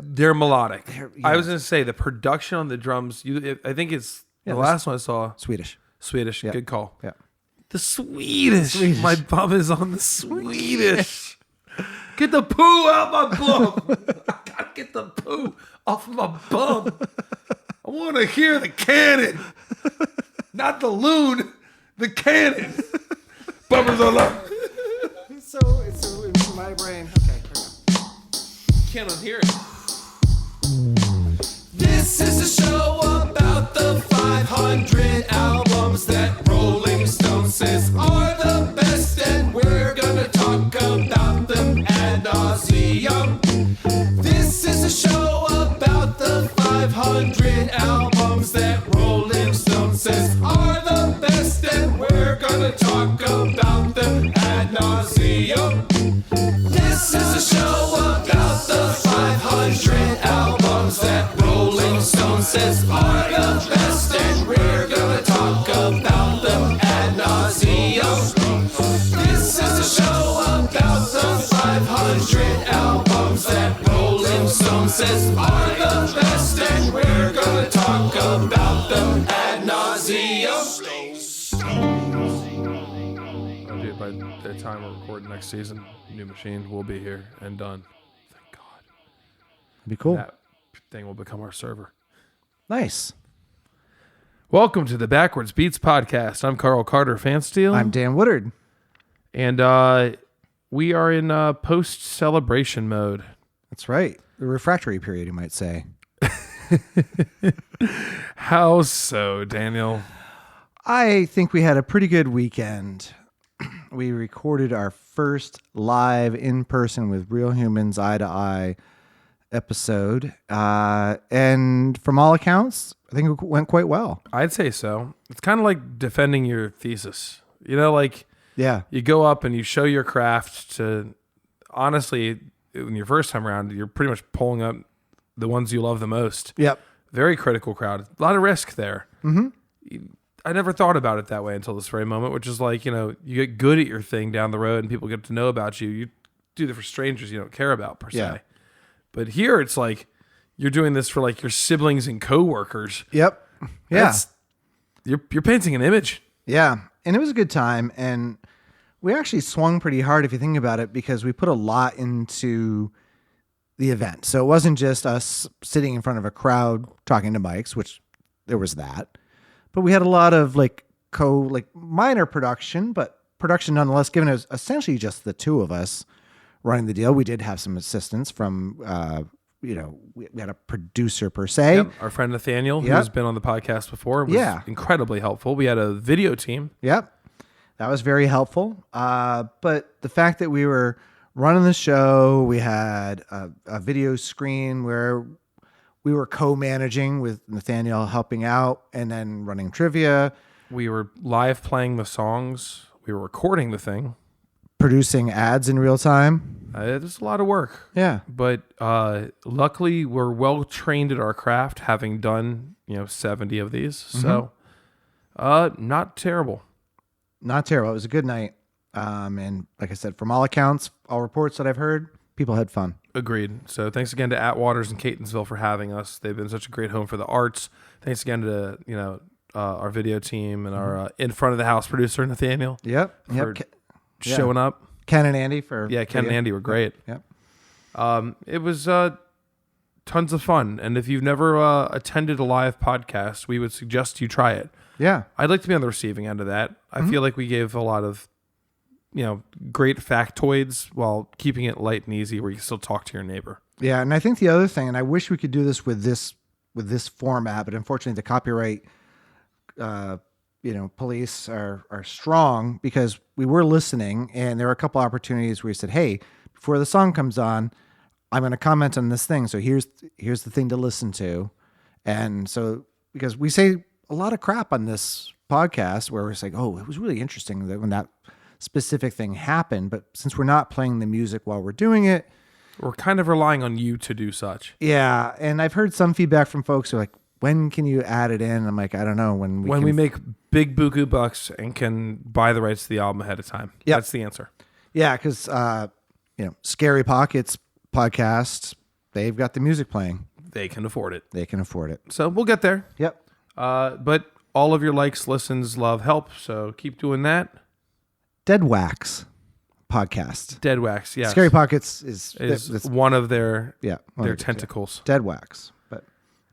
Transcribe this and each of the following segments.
They're melodic. I was going to say the production on the drums. I think it's the last one I saw. Swedish. Yeah. Good call. Yeah. The Swedish. My bum is on the Swedish. Get the poo out my bum. I gotta get the poo off of my bum. I want to hear the cannon, not the loon. The cannon. Bummers on up. So it's my brain. Okay. Can't unhear it. This is a show about the 500 albums that Rolling Stone says are the best, and we're gonna talk about them ad nauseum. This is a show about the 500 albums that Rolling Stone says are the best, and we're gonna talk about them ad nauseum. This is a show about the 500 albums that Rolling Stone says are the best, and we're gonna talk about them ad nauseum. This is a show about the 500 albums that Rolling Stone says are the best, and we're gonna talk about them ad nauseum. Dude, by the time we're recording next season, New Machine will be here and done. Thank God. It'd be cool. That thing will become our server. Nice. Welcome to the Backwards Beats podcast. I'm Carl Carter Fansteel. I'm Dan Woodard. And we are in post-celebration mode. That's right. The refractory period, you might say. How so, Daniel? I think we had a pretty good weekend. We recorded our first live in-person with real humans, eye-to-eye episode. And from all accounts, I think it went quite well. I'd say so. It's kind of like defending your thesis. You know, like Yeah. you go up and you show your craft to, honestly, when your first time around, you're pretty much pulling up the ones you love the most. Yep. Very critical crowd. A lot of risk there. Mm-hmm. I never thought about it that way until this very moment, which is like, you know, you get good at your thing down the road and people get to know about you. You do it for strangers you don't care about per se. Yeah. But here it's like you're doing this for like your siblings and coworkers. Yep. Yeah. You're painting an image. Yeah. And it was a good time. And we actually swung pretty hard if you think about it, because we put a lot into the event. So it wasn't just us sitting in front of a crowd talking to mics, which there was that. But we had a lot of minor production, but production nonetheless, given it was essentially just the two of us running the deal. We did have some assistance from, we had a producer per se. Yep. Our friend Nathaniel, who's been on the podcast before, was incredibly helpful. We had a video team. Yep. That was very helpful. But the fact that we were running the show, we had a video screen where we were co-managing with Nathaniel helping out and then running trivia. We were live playing the songs. We were recording the thing. Producing ads in real time. It was a lot of work. Yeah. But luckily, we're well trained at our craft, having done 70 of these. Mm-hmm. So not terrible. Not terrible. It was a good night. And like I said, from all accounts, all reports that I've heard, people had fun. Agreed. So thanks again to Atwaters and Catonsville for having us. They've been such a great home for the arts. Thanks again to our video team and our in front of the house producer Nathaniel. Yep. For showing up. Ken and Andy for Ken and Andy were great. Yep. It was tons of fun. And if you've never attended a live podcast, we would suggest you try it. Yeah. I'd like to be on the receiving end of that. I feel like we gave a lot of great factoids while keeping it light and easy, where you still talk to your neighbor. Yeah, and I think the other thing, and I wish we could do this with this format, but unfortunately the copyright police are strong, because we were listening and there were a couple opportunities where we said, hey, before the song comes on, I'm going to comment on this thing. So here's the thing to listen to. And so, because we say a lot of crap on this podcast where we're saying, oh, it was really interesting that when that specific thing happened, but since we're not playing the music while we're doing it, we're kind of relying on you to do such. Yeah. And I've heard some feedback from folks who are like, when can you add it in? I'm like, I don't know. When we make big buku bucks and can buy the rights to the album ahead of time. Yep. That's the answer. Yeah. Cause, Scary Pockets podcast, They've got the music playing. They can afford it. They can afford it. So we'll get there. Yep. But all of your likes, listens, love, help. So keep doing that. Dead Wax podcast. Dead Wax, yes. Scary Pockets is one of their one of tentacles. Dead Wax, but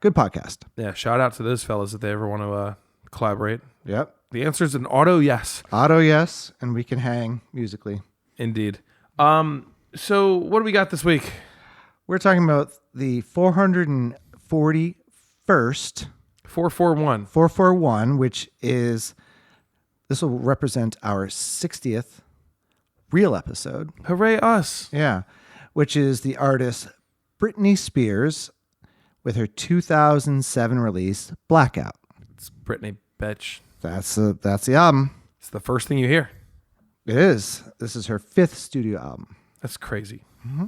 good podcast. Yeah, shout out to those fellas if they ever want to collaborate. Yep. The answer is an auto yes. Auto yes, and we can hang musically. Indeed. So what do we got this week? We're talking about the 441st 441, which is, this will represent our 60th real episode. Hooray us. Yeah. Which is the artist Britney Spears with her 2007 release, Blackout. It's Britney, bitch. That's the album. It's the first thing you hear. It is. This is her 5th studio album. That's crazy. Mm-hmm.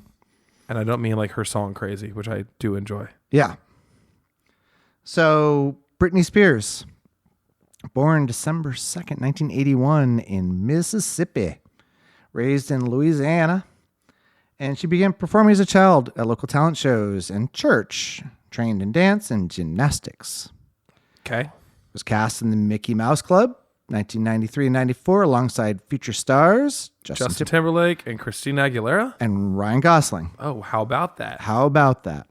And I don't mean like her song Crazy, which I do enjoy. Yeah. So, Britney Spears, born December 2nd, 1981 in Mississippi, raised in Louisiana, and she began performing as a child at local talent shows and church, trained in dance and gymnastics. Okay. Was cast in the Mickey Mouse Club, 1993 and 94, alongside future stars Justin Timberlake and Christina Aguilera and Ryan Gosling. Oh, how about that? How about that?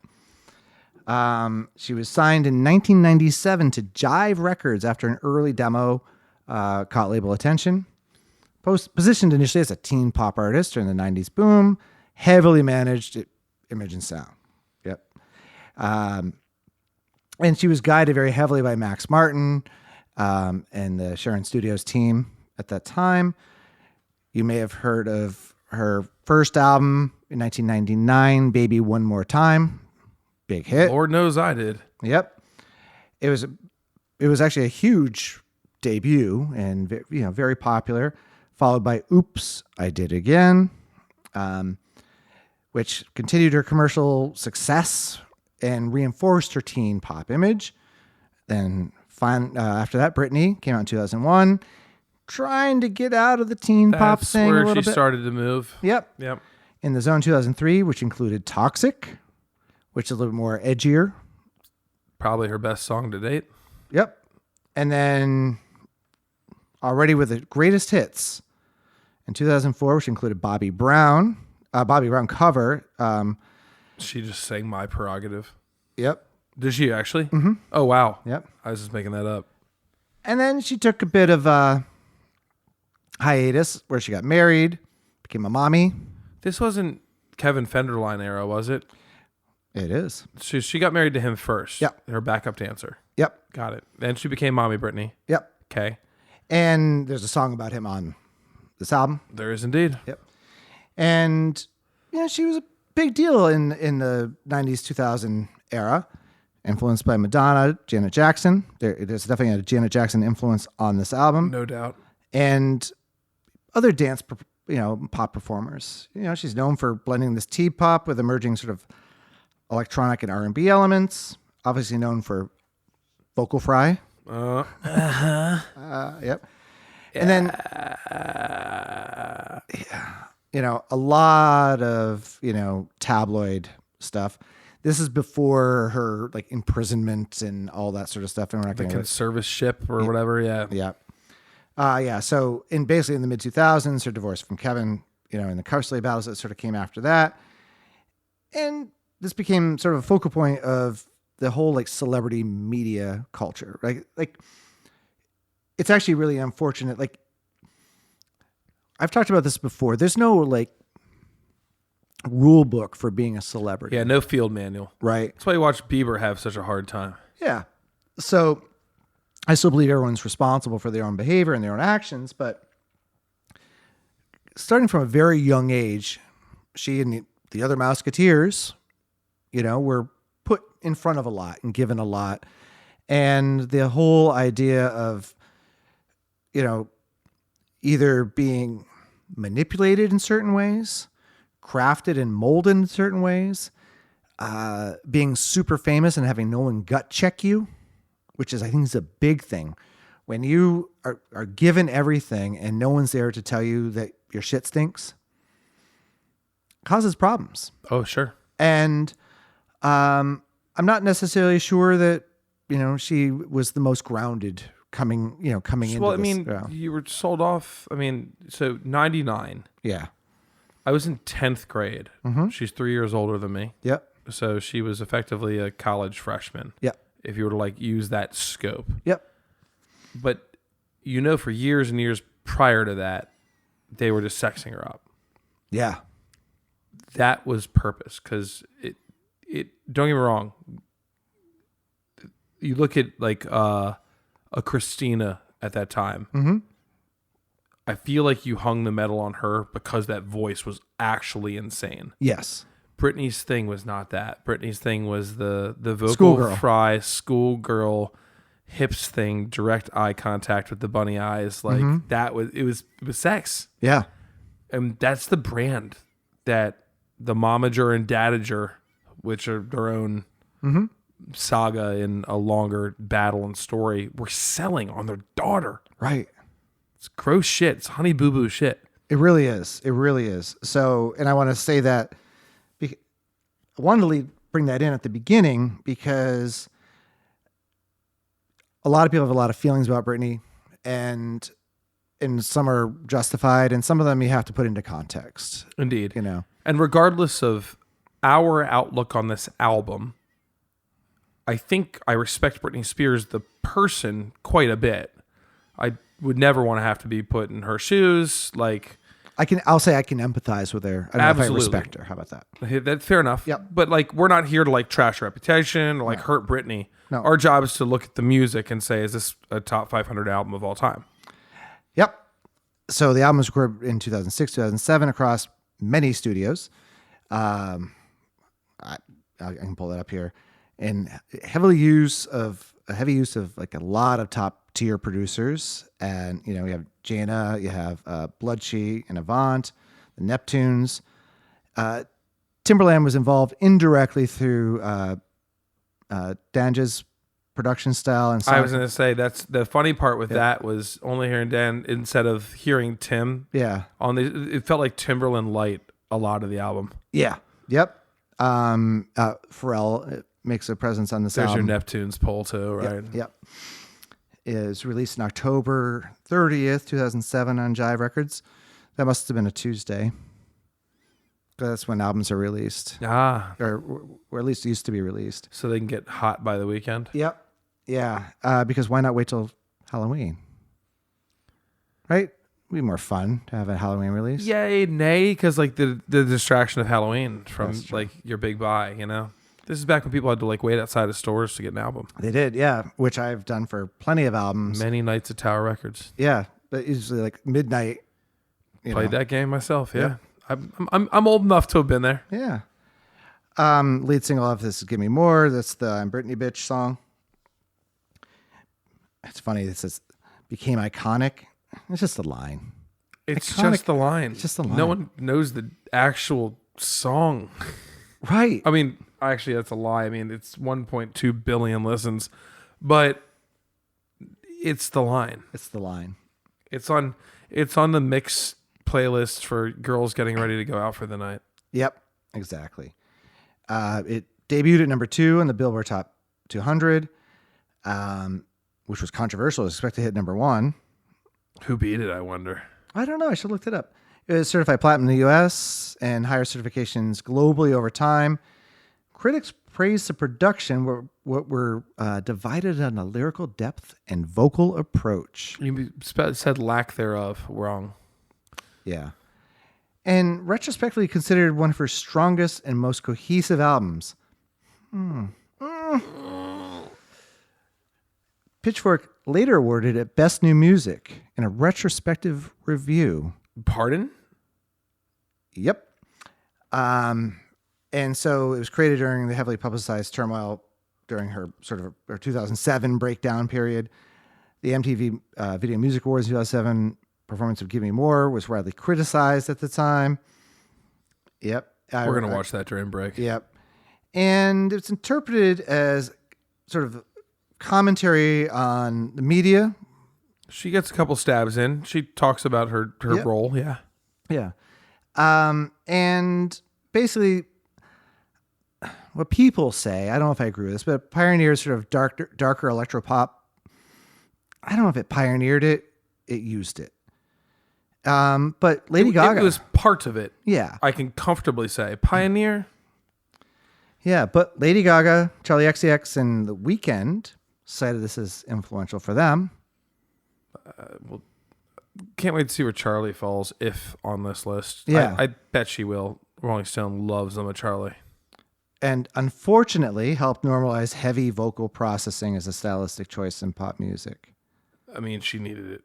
She was signed in 1997 to Jive Records after an early demo caught label attention. Positioned initially as a teen pop artist during the 90s boom, heavily managed image and sound. Yep. And she was guided very heavily by Max Martin and the Sharon Studios team at that time. You may have heard of her first album in 1999, Baby One More Time. Big hit. Lord knows I did. Yep. It was actually a huge debut and very popular, followed by Oops, I Did Again, which continued her commercial success and reinforced her teen pop image. Then after that, Britney came out in 2001, trying to get out of the teen pop thing a little bit. That's where she started to move. Yep. In the Zone 2003, which included Toxic, which is a little bit more edgier. Probably her best song to date. Yep. And then already with the greatest hits in 2004, which included Bobby Brown cover. She just sang My Prerogative. Yep. Did she actually? Mm-hmm. Oh, wow. Yep. I was just making that up. And then she took a bit of a hiatus where she got married, became a mommy. This wasn't Kevin Federline era, was it? It is. She got married to him first. Yep. Her backup dancer. Yep. Got it. Then she became Mommy Britney. Yep. Okay. And there's a song about him on this album. There is indeed. Yep. And she was a big deal in the 90s, 2000 era, influenced by Madonna, Janet Jackson. There's definitely a Janet Jackson influence on this album. No doubt. And other dance, pop performers. She's known for blending this T-pop with emerging sort of electronic and R&B elements. Obviously known for vocal fry. Yep. And then, a lot of, tabloid stuff. This is before her imprisonment and all that sort of stuff. And we're not the going conservatorship or whatever. Yeah. Yeah. So basically in the mid 2000s, her divorce from Kevin, in the custody battles that sort of came after that. And this became sort of a focal point of the whole celebrity media culture, right? It's actually really unfortunate. I've talked about this before. There's no rule book for being a celebrity. Yeah, no field manual. Right. That's why you watch Bieber have such a hard time. Yeah. So I still believe everyone's responsible for their own behavior and their own actions, but starting from a very young age, she and the other Mouseketeers, were put in front of a lot and given a lot. And the whole idea of, either being manipulated in certain ways, crafted and molded in certain ways, being super famous and having no one gut check you, which I think is a big thing. When you are given everything and no one's there to tell you that your shit stinks, causes problems. Oh, sure. And I'm not necessarily sure that, she was the most grounded coming into this. Well, I mean, you were sold off. I mean, so 99. Yeah. I was in 10th grade. Mm-hmm. She's 3 years older than me. Yep. So she was effectively a college freshman. Yep. If you were to like use that scope. Yep. But for years and years prior to that, they were just sexing her up. Yeah. That was purpose, because it don't get me wrong. You look at like a Christina at that time. Mm-hmm. I feel like you hung the medal on her because that voice was actually insane. Yes. Britney's thing was not that. Britney's thing was the vocal Schoolgirl. fry, schoolgirl, hips thing, direct eye contact with the bunny eyes. Like that was it was sex. Yeah. And that's the brand that the momager and dadager, which are their own saga in a longer battle and story, were selling on their daughter. Right. It's gross shit. It's honey boo boo shit. It really is. It really is. So, and I want to say that I wanted to bring that in at the beginning because a lot of people have a lot of feelings about Britney, and some are justified, and some of them you have to put into context. Indeed. And regardless of our outlook on this album, I think I respect Britney Spears, the person, quite a bit. I would never want to have to be put in her shoes. Like, I'll say I can empathize with her. I don't know if I respect her. How about that? That's fair enough. Yep. But like, we're not here to like trash her reputation or like hurt Britney. No. Our job is to look at the music and say, is this a top 500 album of all time? Yep. So the album was recorded in 2006, 2007 across many studios. I can pull that up here. And a heavy use of like a lot of top tier producers. And, you have Jaina, you have Bloodshy and Avant, the Neptunes. Timbaland was involved indirectly through Danja's production style. And I was going to say, that's the funny part with that was only hearing Dan instead of hearing Tim. Yeah. It felt like Timberland light a lot of the album. Yeah. Yep. Pharrell makes a presence on this album. There's your Neptunes poll too, right? Yep. Is released in October 30th, 2007 on Jive Records. That must have been a Tuesday. That's when albums are released. Or at least used to be released. So they can get hot by the weekend? Yep. Yeah. Because why not wait till Halloween? Right? It'd be more fun to have a Halloween release. Yay, nay, because like the distraction of Halloween from like your big buy, This is back when people had to like wait outside of stores to get an album. They did, yeah, which I've done for plenty of albums. Many nights at Tower Records. Yeah, but usually like midnight. Played that game myself, yeah. I'm old enough to have been there. Yeah. Lead single of this is "Give Me More." That's the "I'm Britney Bitch" song. It's funny. It says "became iconic." It's just a line. It's Iconic. just the line. It's just the line. No one knows the actual song. Right. I mean, actually, that's a lie. I mean, it's 1.2 billion listens, but it's the line. It's the line. It's on the mix playlist for girls getting ready to go out for the night. Yep, exactly. It debuted at number 2 on the Billboard Top 200, which was controversial. It was expected to hit number 1. Who beat it, I wonder? I don't know. I should have looked it up. It was certified platinum in the U.S. and higher certifications globally over time. Critics praised the production, what were divided on a lyrical depth and vocal approach. You said lack thereof wrong. Yeah. And retrospectively considered one of her strongest and most cohesive albums. Pitchfork later awarded it Best New Music in a retrospective review. Pardon? Yep. And so it was created during the heavily publicized turmoil during her sort of her 2007 breakdown period. The MTV Video Music Awards 2007 performance of "Give Me More" was widely criticized at the time. Yep. We're going to watch that during break. Yep. And it's interpreted as sort of commentary on the media. She gets a couple stabs in. She talks about her role. Yeah. Yeah. And basically, what people say, I don't know if I agree with this, but pioneered sort of darker electro-pop. I don't know if it pioneered it. It used it. But Lady Gaga. It was part of it. Yeah. I can comfortably say. Pioneer? Yeah, but Lady Gaga, Charlie XCX, and The Weeknd cited this as influential for them. Can't wait to see where Charlie falls, if on this list. Yeah. I bet she will. Rolling Stone loves them a Charlie. And unfortunately helped normalize heavy vocal processing as a stylistic choice in pop music. I mean, she needed it.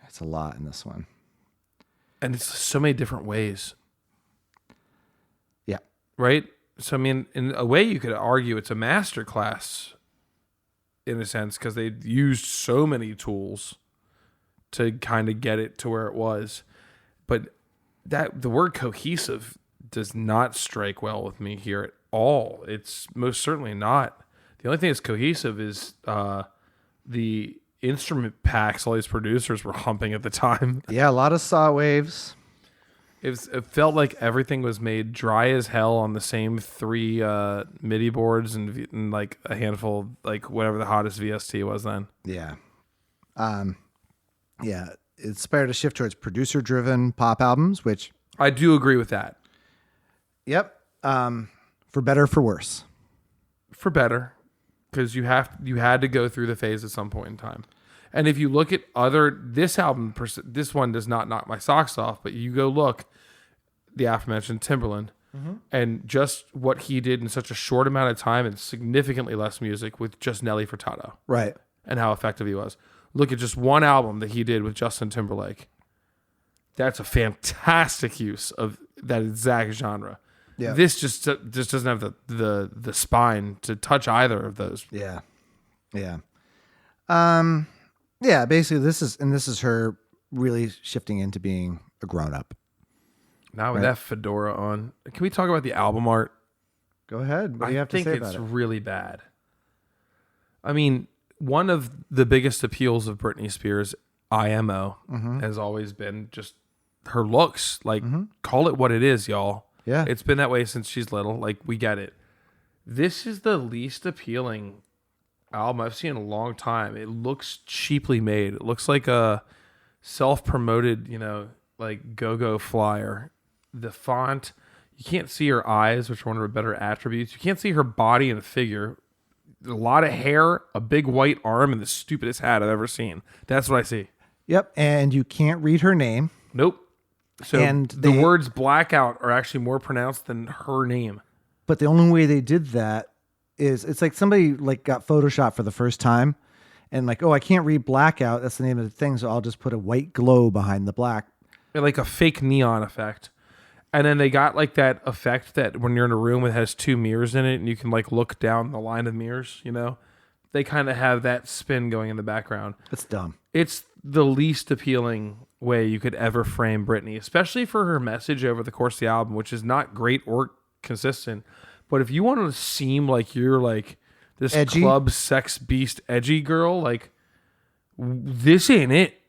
It's a lot in this one. And it's so many different ways. Yeah. Right? So, I mean, in a way, you could argue it's a masterclass in a sense, because they used so many tools to kind of get it to where it was. But the word cohesive does not strike well with me here at all. It's most certainly not. The only thing that's cohesive is the instrument packs all these producers were humping at the time. Yeah, a lot of saw waves. It felt like everything was made dry as hell on the same 3 MIDI boards and like a handful, like whatever the hottest VST was then. Yeah. Yeah. It inspired a shift towards producer-driven pop albums, which... I do agree with that. Yep. For better or for worse. For better, because you had to go through the phase at some point in time. And if you look at this album, this one does not knock my socks off, but you go look, the aforementioned Timberland, and just what he did in such a short amount of time and significantly less music with just Nelly Furtado. Right. And how effective he was. Look at just one album that he did with Justin Timberlake. That's a fantastic use of that exact genre. Yeah. This just doesn't have the spine to touch either of those. Yeah. Yeah. Yeah, basically this is her really shifting into being a grown-up. Now with that fedora on, can we talk about the album art? Go ahead. What do you have to say about it? I think it's really bad. I mean, one of the biggest appeals of Britney Spears' IMO has always been just her looks. Like, call it what it is, y'all. Yeah. It's been that way since she's little. Like, we get it. This is the least appealing album I've seen in a long time. It looks cheaply made. It looks like a self-promoted, like go-go flyer. The font, you can't see her eyes, which are one of her better attributes. You can't see her body and figure. A lot of hair, a big white arm, and the stupidest hat I've ever seen. That's what I see. Yep, and you can't read her name. Nope. So And the words blackout are actually more pronounced than her name. But the only way they did that is it's like somebody like got Photoshop for the first time and like, oh, I can't read blackout. That's the name of the thing. So I'll just put a white glow behind the black. Like a fake neon effect. And then they got like that effect that when you're in a room it has 2 mirrors in it and you can like look down the line of mirrors, They kind of have that spin going in the background. It's dumb. It's the least appealing way you could ever frame Britney, especially for her message over the course of the album, which is not great or consistent. But if you want to seem like you're like this edgy club sex beast edgy girl, like this ain't it.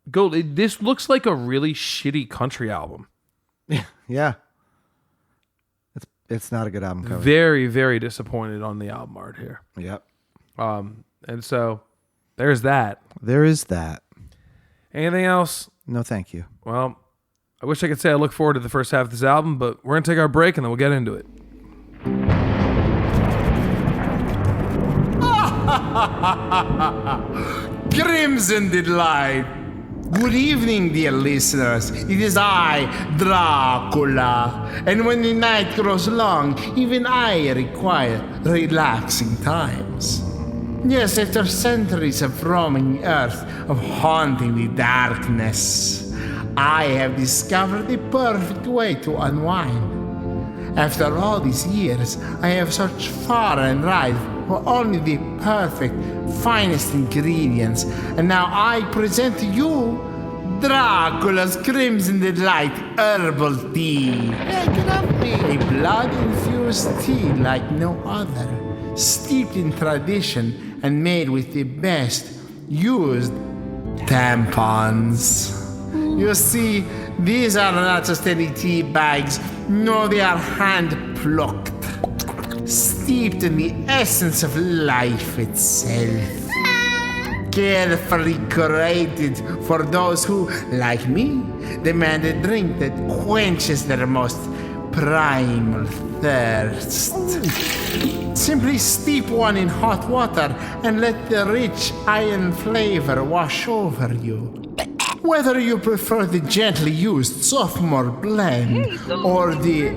This looks like a really shitty country album. Yeah. It's not a good album cover. Very, very disappointed on the album art here. Yep. And so there's that. There is that. Anything else? No, thank you. Well, I wish I could say I look forward to the first half of this album, but we're going to take our break and then we'll get into it. Crimson Delight. Good evening, dear listeners. It is I, Dracula. And when the night grows long, even I require relaxing times. Yes, after centuries of roaming the earth, of haunting the darkness, I have discovered the perfect way to unwind. After all these years, I have searched far and wide for only the perfect, finest ingredients, and now I present to you Dracula's Crimson Delight Herbal Tea. A blood-infused tea like no other, steeped in tradition and made with the best used tampons. You see, these are not just any tea bags. No, they are hand-plucked, steeped in the essence of life itself. Carefully curated for those who, like me, demand a drink that quenches their most primal thirst. Simply steep one in hot water and let the rich iron flavor wash over you. Whether you prefer the gently used sophomore blend or the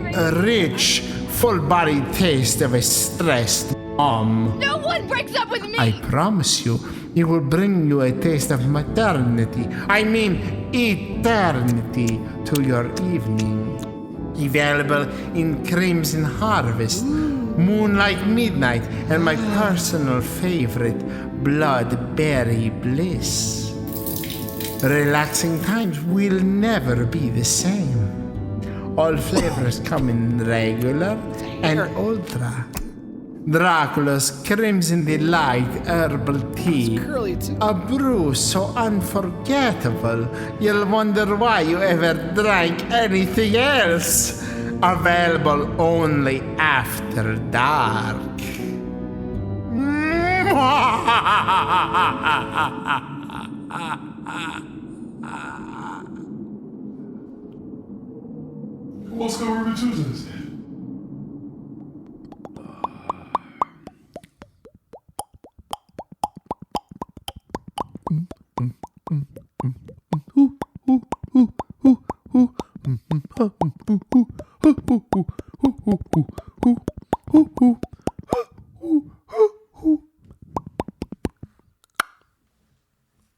rich, full-bodied taste of a stressed mom, No one breaks up with me! I promise you, it will bring you a taste of maternity, I mean eternity, to your evening. Available in Crimson Harvest, Moonlight Midnight, and my personal favorite, Bloodberry Bliss. Relaxing times will never be the same. All flavors come in regular and ultra. Dracula's Crimson Delight Herbal Tea. A brew so unforgettable, you'll wonder why you ever drank anything else. Available only after dark. What's going on with Tuesdays?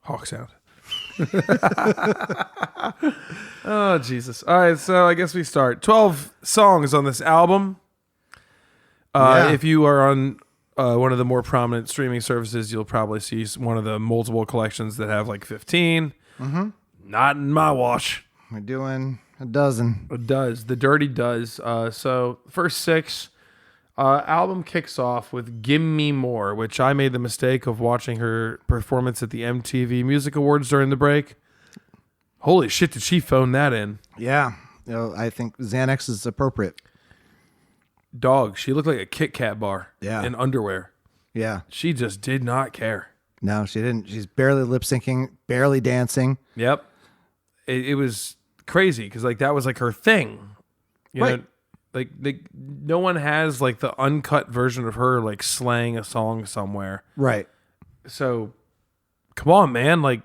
Hawk sound. Oh, Jesus. All right, so I guess we start. 12 songs on this album. Yeah. If you are on one of the more prominent streaming services, you'll probably see one of the multiple collections that have like 15. Mm-hmm. Not in my watch. We're doing a dozen. It does. The Dirty does. So first 6, album kicks off with Gimme More, which I made the mistake of watching her performance at the MTV Music Awards during the break. Holy shit, did she phone that in? Yeah. I think Xanax is appropriate. Dog, she looked like a Kit Kat bar Yeah. in underwear. Yeah. She just did not care. No, she didn't. She's barely lip syncing, barely dancing. Yep. It was crazy because like that was like her thing. You Right. know, like no one has like the uncut version of her like slaying a song somewhere. Right. So come on, man. Like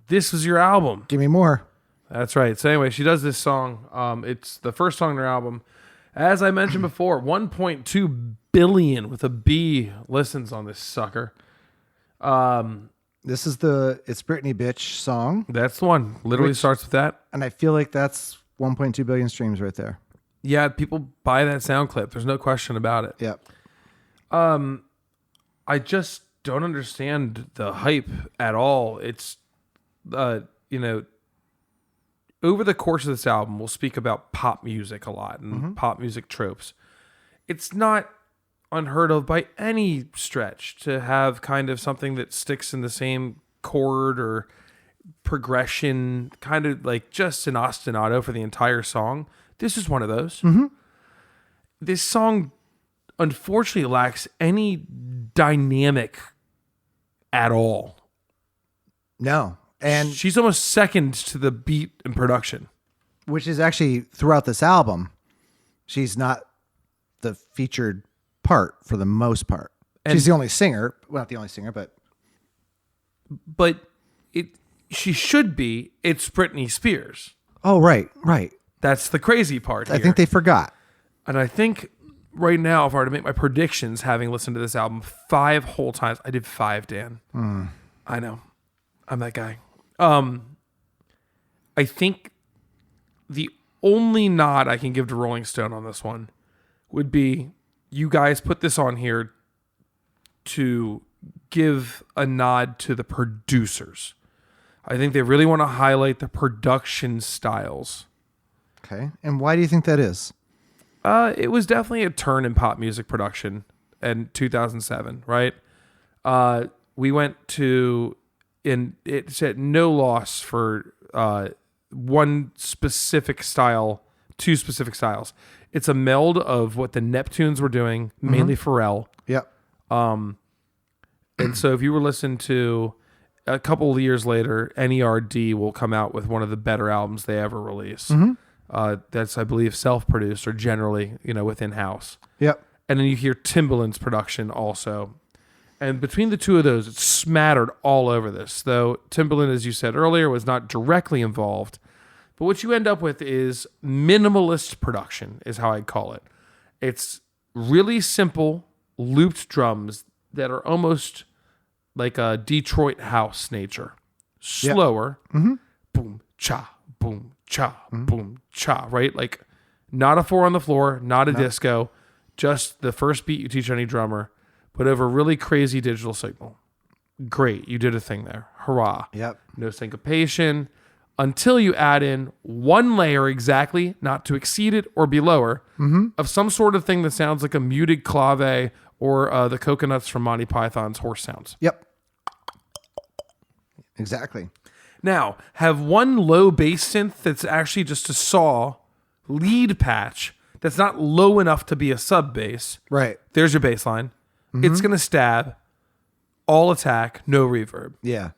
this was your album. Give me more. That's right. So anyway, she does this song. It's the first song on her album. As I mentioned before, 1.2 billion with a B listens on this sucker. This is the It's Britney Bitch song. That's the one. Literally starts with that. And I feel like that's 1.2 billion streams right there. Yeah, people buy that sound clip. There's no question about it. Yep. I just don't understand the hype at all. It's, over the course of this album, we'll speak about pop music a lot and pop music tropes. It's not unheard of by any stretch to have kind of something that sticks in the same chord or progression, kind of like just an ostinato for the entire song. This is one of those. This song, unfortunately, lacks any dynamic at all. No. And She's almost second to the beat and production. which is actually throughout this album, she's not the featured part for the most part. And- She's the only singer. Well, not the only singer, but But she should be. It's Britney Spears. oh, right. That's the crazy part here. I think they forgot. And I think right now, if I were to make my predictions, having listened to this album 5 whole times, I did 5, Dan. I know. I'm that guy. I think the only nod I can give to Rolling Stone on this one would be you guys put this on here to give a nod to the producers. I think they really want to highlight the production styles. Okay. And why do you think that is? It was definitely a turn in pop music production in 2007, right? We went to, and it's at no loss for one specific style, 2 specific styles. It's a meld of what the Neptunes were doing, mainly Pharrell. Yep. And so if you were listening to a couple of years later, NERD will come out with one of the better albums they ever release. That's, I believe, self-produced or generally, within house. Yep. And then you hear Timbaland's production also. And between the two of those, it's smattered all over this. Though Timbaland, as you said earlier, was not directly involved. But what you end up with is minimalist production, is how I'd call it. It's really simple, looped drums that are almost like a Detroit house nature. Slower. Boom, cha, boom, cha, boom, cha, right? Like not a 4 on the floor, not a disco, just the first beat you teach any drummer, but over really crazy digital signal. Great, you did a thing there. Hurrah. Yep. No syncopation. Until you add in one layer exactly, not to exceed it or be lower, of some sort of thing that sounds like a muted clave or the coconuts from Monty Python's horse sounds. Yep. Exactly. Now, have one low bass synth that's actually just a saw lead patch that's not low enough to be a sub bass. Right. There's your bass line. It's going to stab, all attack, no reverb. Yeah.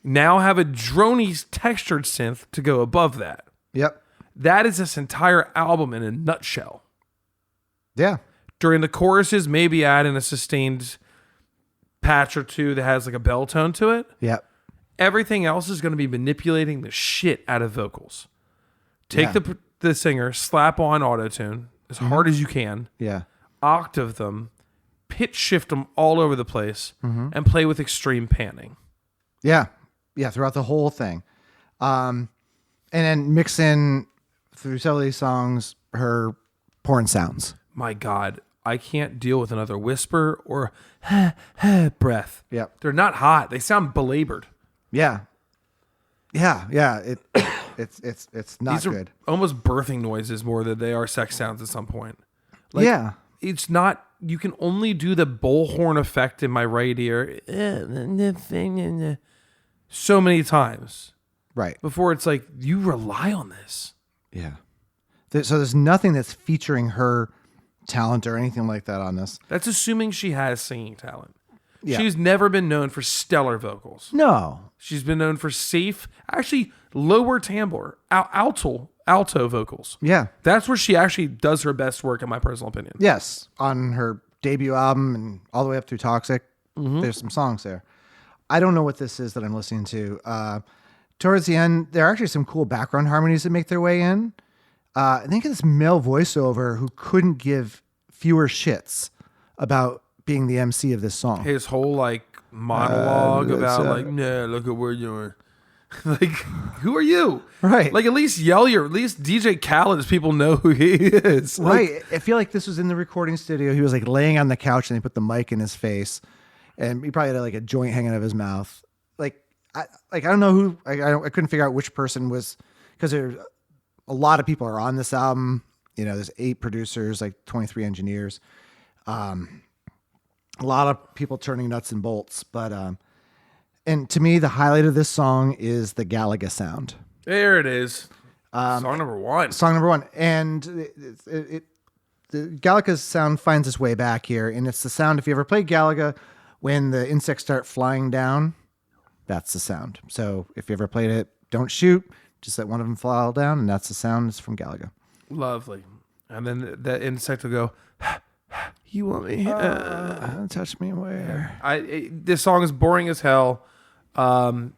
Now have a droney textured synth to go above that. Yep. That is this entire album in a nutshell. Yeah. During the choruses, maybe add in a sustained patch or two that has like a bell tone to it. Yep. Everything else is going to be manipulating the shit out of vocals. Take the singer, slap on autotune as hard as you can, Yeah. octave them, pitch shift them all over the place, and play with extreme panning. Yeah. Yeah. Throughout the whole thing. And then mix in through several of these songs her porn sounds. My God, I can't deal with another whisper or breath. Yep. They're not hot. They sound belabored. Yeah. Yeah. Yeah. It's not These are good. almost birthing noises more than they are sex sounds at some point. Yeah. It's not, you can only do the bullhorn effect in my right ear so many times Right. before it's like, you rely on this. Yeah. So there's nothing that's featuring her talent or anything like that on this. That's assuming she has singing talent. Yeah. She's never been known for stellar vocals. No. She's been known for safe, actually lower timbre, alto vocals. Yeah. That's where she actually does her best work, in my personal opinion. Yes. On her debut album and all the way up through Toxic, there's some songs there. I don't know what this is that I'm listening to. Towards the end, there are actually some cool background harmonies that make their way in. I think of this male voiceover who couldn't give fewer shits about being the MC of this song. His whole like monologue about like, nah, look at where you're. Like, who are you? Right. Like, at least DJ Khaled's people know who he is. Like, Right. I feel like this was in the recording studio. He was like laying on the couch and they put the mic in his face, and he probably had like a joint hanging out of his mouth. I don't know who. I couldn't figure out which person was, because there's a lot of people are on this album. There's 8 producers, like 23 engineers. A lot of people turning nuts and bolts, but and to me, the highlight of this song is the Galaga sound. there it is. Song number 1. Song number 1, and the Galaga's sound finds its way back here, and it's the sound. If you ever play Galaga, when the insects start flying down, that's the sound. So if you ever played it, don't shoot, just let one of them fall down, and that's the sound. It's from Galaga. Lovely. And then the insect will go, you want me? Touch me where? This song is boring as hell. I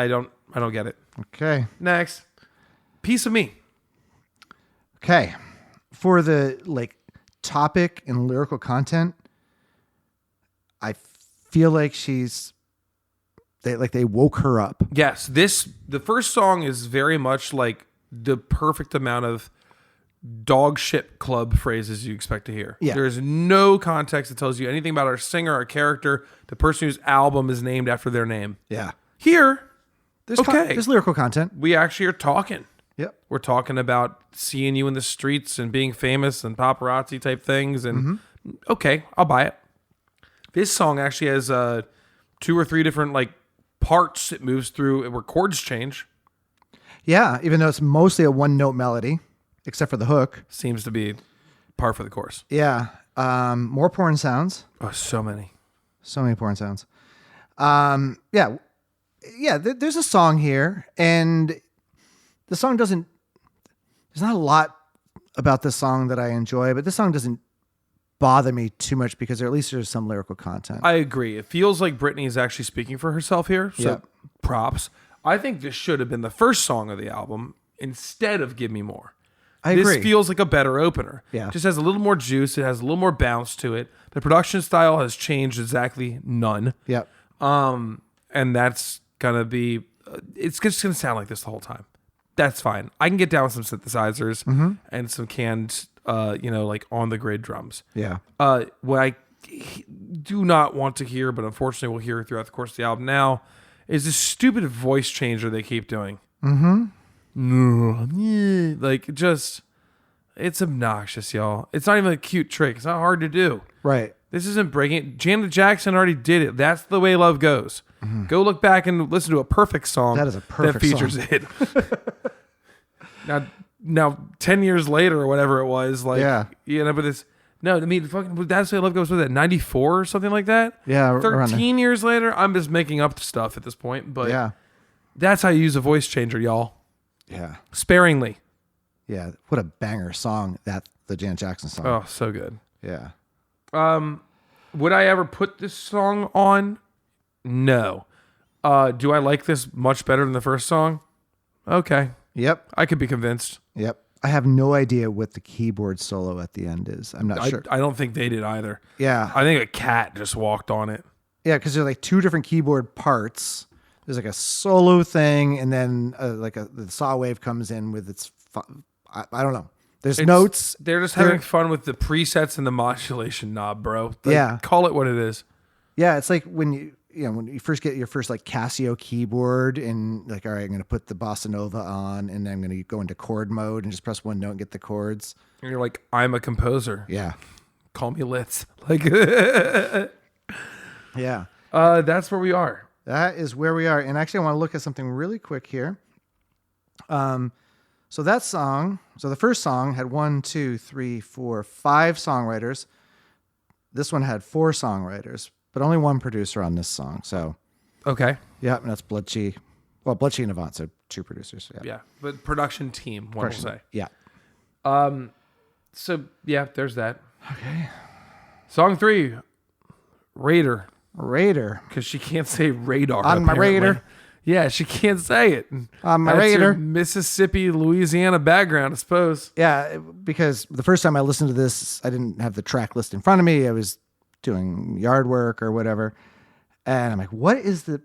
don't get it. Okay. Next. Piece of Me. Okay. For the topic and lyrical content, I feel like they woke her up. Yes, the first song is very much like the perfect amount of dog shit club phrases you expect to hear. Yeah. There's no context that tells you anything about our singer, our character, the person whose album is named after their name. Yeah. Here, There's there's lyrical content. we actually are talking. Yep. We're talking about seeing you in the streets and being famous and paparazzi type things. And okay, I'll buy it. This song actually has 2 or 3 different parts it moves through where chords change. Yeah, even though it's mostly a one-note melody, except for the hook. Seems to be par for the course. Yeah. More porn sounds. Oh, so many. So many porn sounds. Yeah. There's a song here, and the song doesn't. There's not a lot about this song that I enjoy, but this song doesn't bother me too much because at least there's some lyrical content. I agree. It feels like Britney is actually speaking for herself here. So Yep. props. I think this should have been the first song of the album instead of Give Me More. I This agree. feels like a better opener. Yeah. Just has a little more juice. It has a little more bounce to it. The production style has changed exactly none. Yep. And that's gonna be. It's just gonna sound like this the whole time. That's fine. I can get down with some synthesizers and some canned, like on the grid drums. Yeah. What I do not want to hear, but unfortunately we'll hear throughout the course of the album now, is this stupid voice changer they keep doing. Like, just, it's obnoxious, y'all. It's not even a cute trick. It's not hard to do. Right. This isn't breaking. Janet Jackson already did it. That's the way love goes. Go look back and listen to a perfect song That is a perfect features song. it. now, 10 years later or whatever it was, like, but it's, no, I mean, fucking, that's the way love goes with it. 94 or something like that? Yeah. around there. 13 years later, I'm just making up stuff at this point, but Yeah. that's how you use a voice changer, y'all. Yeah. Sparingly. Yeah. What a banger song, the Janet Jackson song. Oh, so good. Yeah. Would I ever put this song on? No. Do I like this much better than the first song? Okay. Yep. I could be convinced. Yep. I have no idea what the keyboard solo at the end is. I'm not sure. I don't think they did either. Yeah. I think a cat just walked on it. Yeah, because there's like two different keyboard parts. There's like a solo thing, and then the saw wave comes in with its. I don't know. There's notes. They're just having fun with the presets and the modulation knob, bro. Like, Yeah. Call it what it is. Yeah, it's like when you first get your first like Casio keyboard, and like, all right, I'm going to put the bossa nova on, and then I'm going to go into chord mode and just press one note and get the chords. And you're like, I'm a composer. Yeah. Call me Litz. Like, Yeah. that's where we are. That is where we are. And actually, I want to look at something really quick here. So that song, the first song had 5 songwriters. This one had 4 songwriters, but only one producer on this song. So, Okay. yeah, and that's Bloodchi. Well, Bloodchi and Avant, so 2 producers. Yeah. Yeah. But production team, one will say. Yeah. So, yeah, there's that. Okay. Song 3, Raider. Raider. Because she can't say radar. On my apparently. Raider. Yeah, she can't say it. On my That's your Raider. Mississippi, Louisiana background, I suppose. Yeah, because the first time I listened to this, I didn't have the track list in front of me. I was doing yard work or whatever. And I'm like, what is the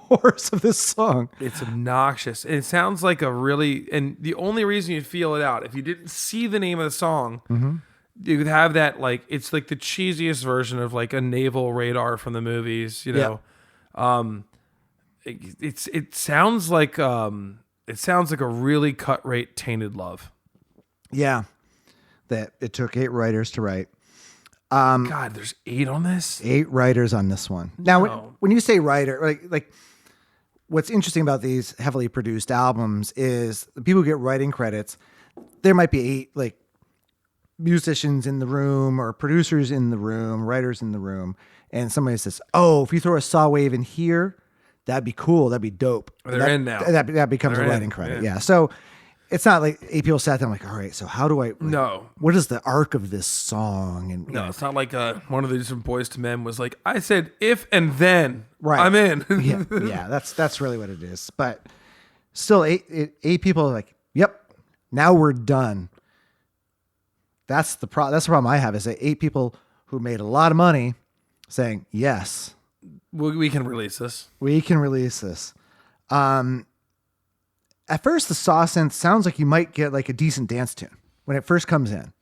chorus of this song? It's obnoxious. It sounds like and the only reason you feel it out, if you didn't see the name of the song, you could have that, like, it's like the cheesiest version of like a naval radar from the movies, you know. It sounds like a really cut rate Tainted Love. Yeah. That it took 8 writers to write. God, there's 8 on this? 8 writers on this one. Now, No. when you say writer, like what's interesting about these heavily produced albums is the people who get writing credits, there might be 8 like musicians in the room or producers in the room, writers in the room, and somebody says, "Oh, if you throw a saw wave in here, that'd be cool. That'd be dope." They're in now. That becomes They're a writing in, credit. yeah. Yeah. So it's not like 8 people sat down like, all right, so how do I? No. What is the arc of this song? And No, it's not like one of the different Boys to Men was like, I said if and then. Right. I'm in. yeah, that's really what it is. But still, 8 people are like, yep, now we're done. That's the problem I have is that 8 people who made a lot of money saying, yes, We can release this. we can release this. At first, the saw synth sounds like you might get like a decent dance tune when it first comes in.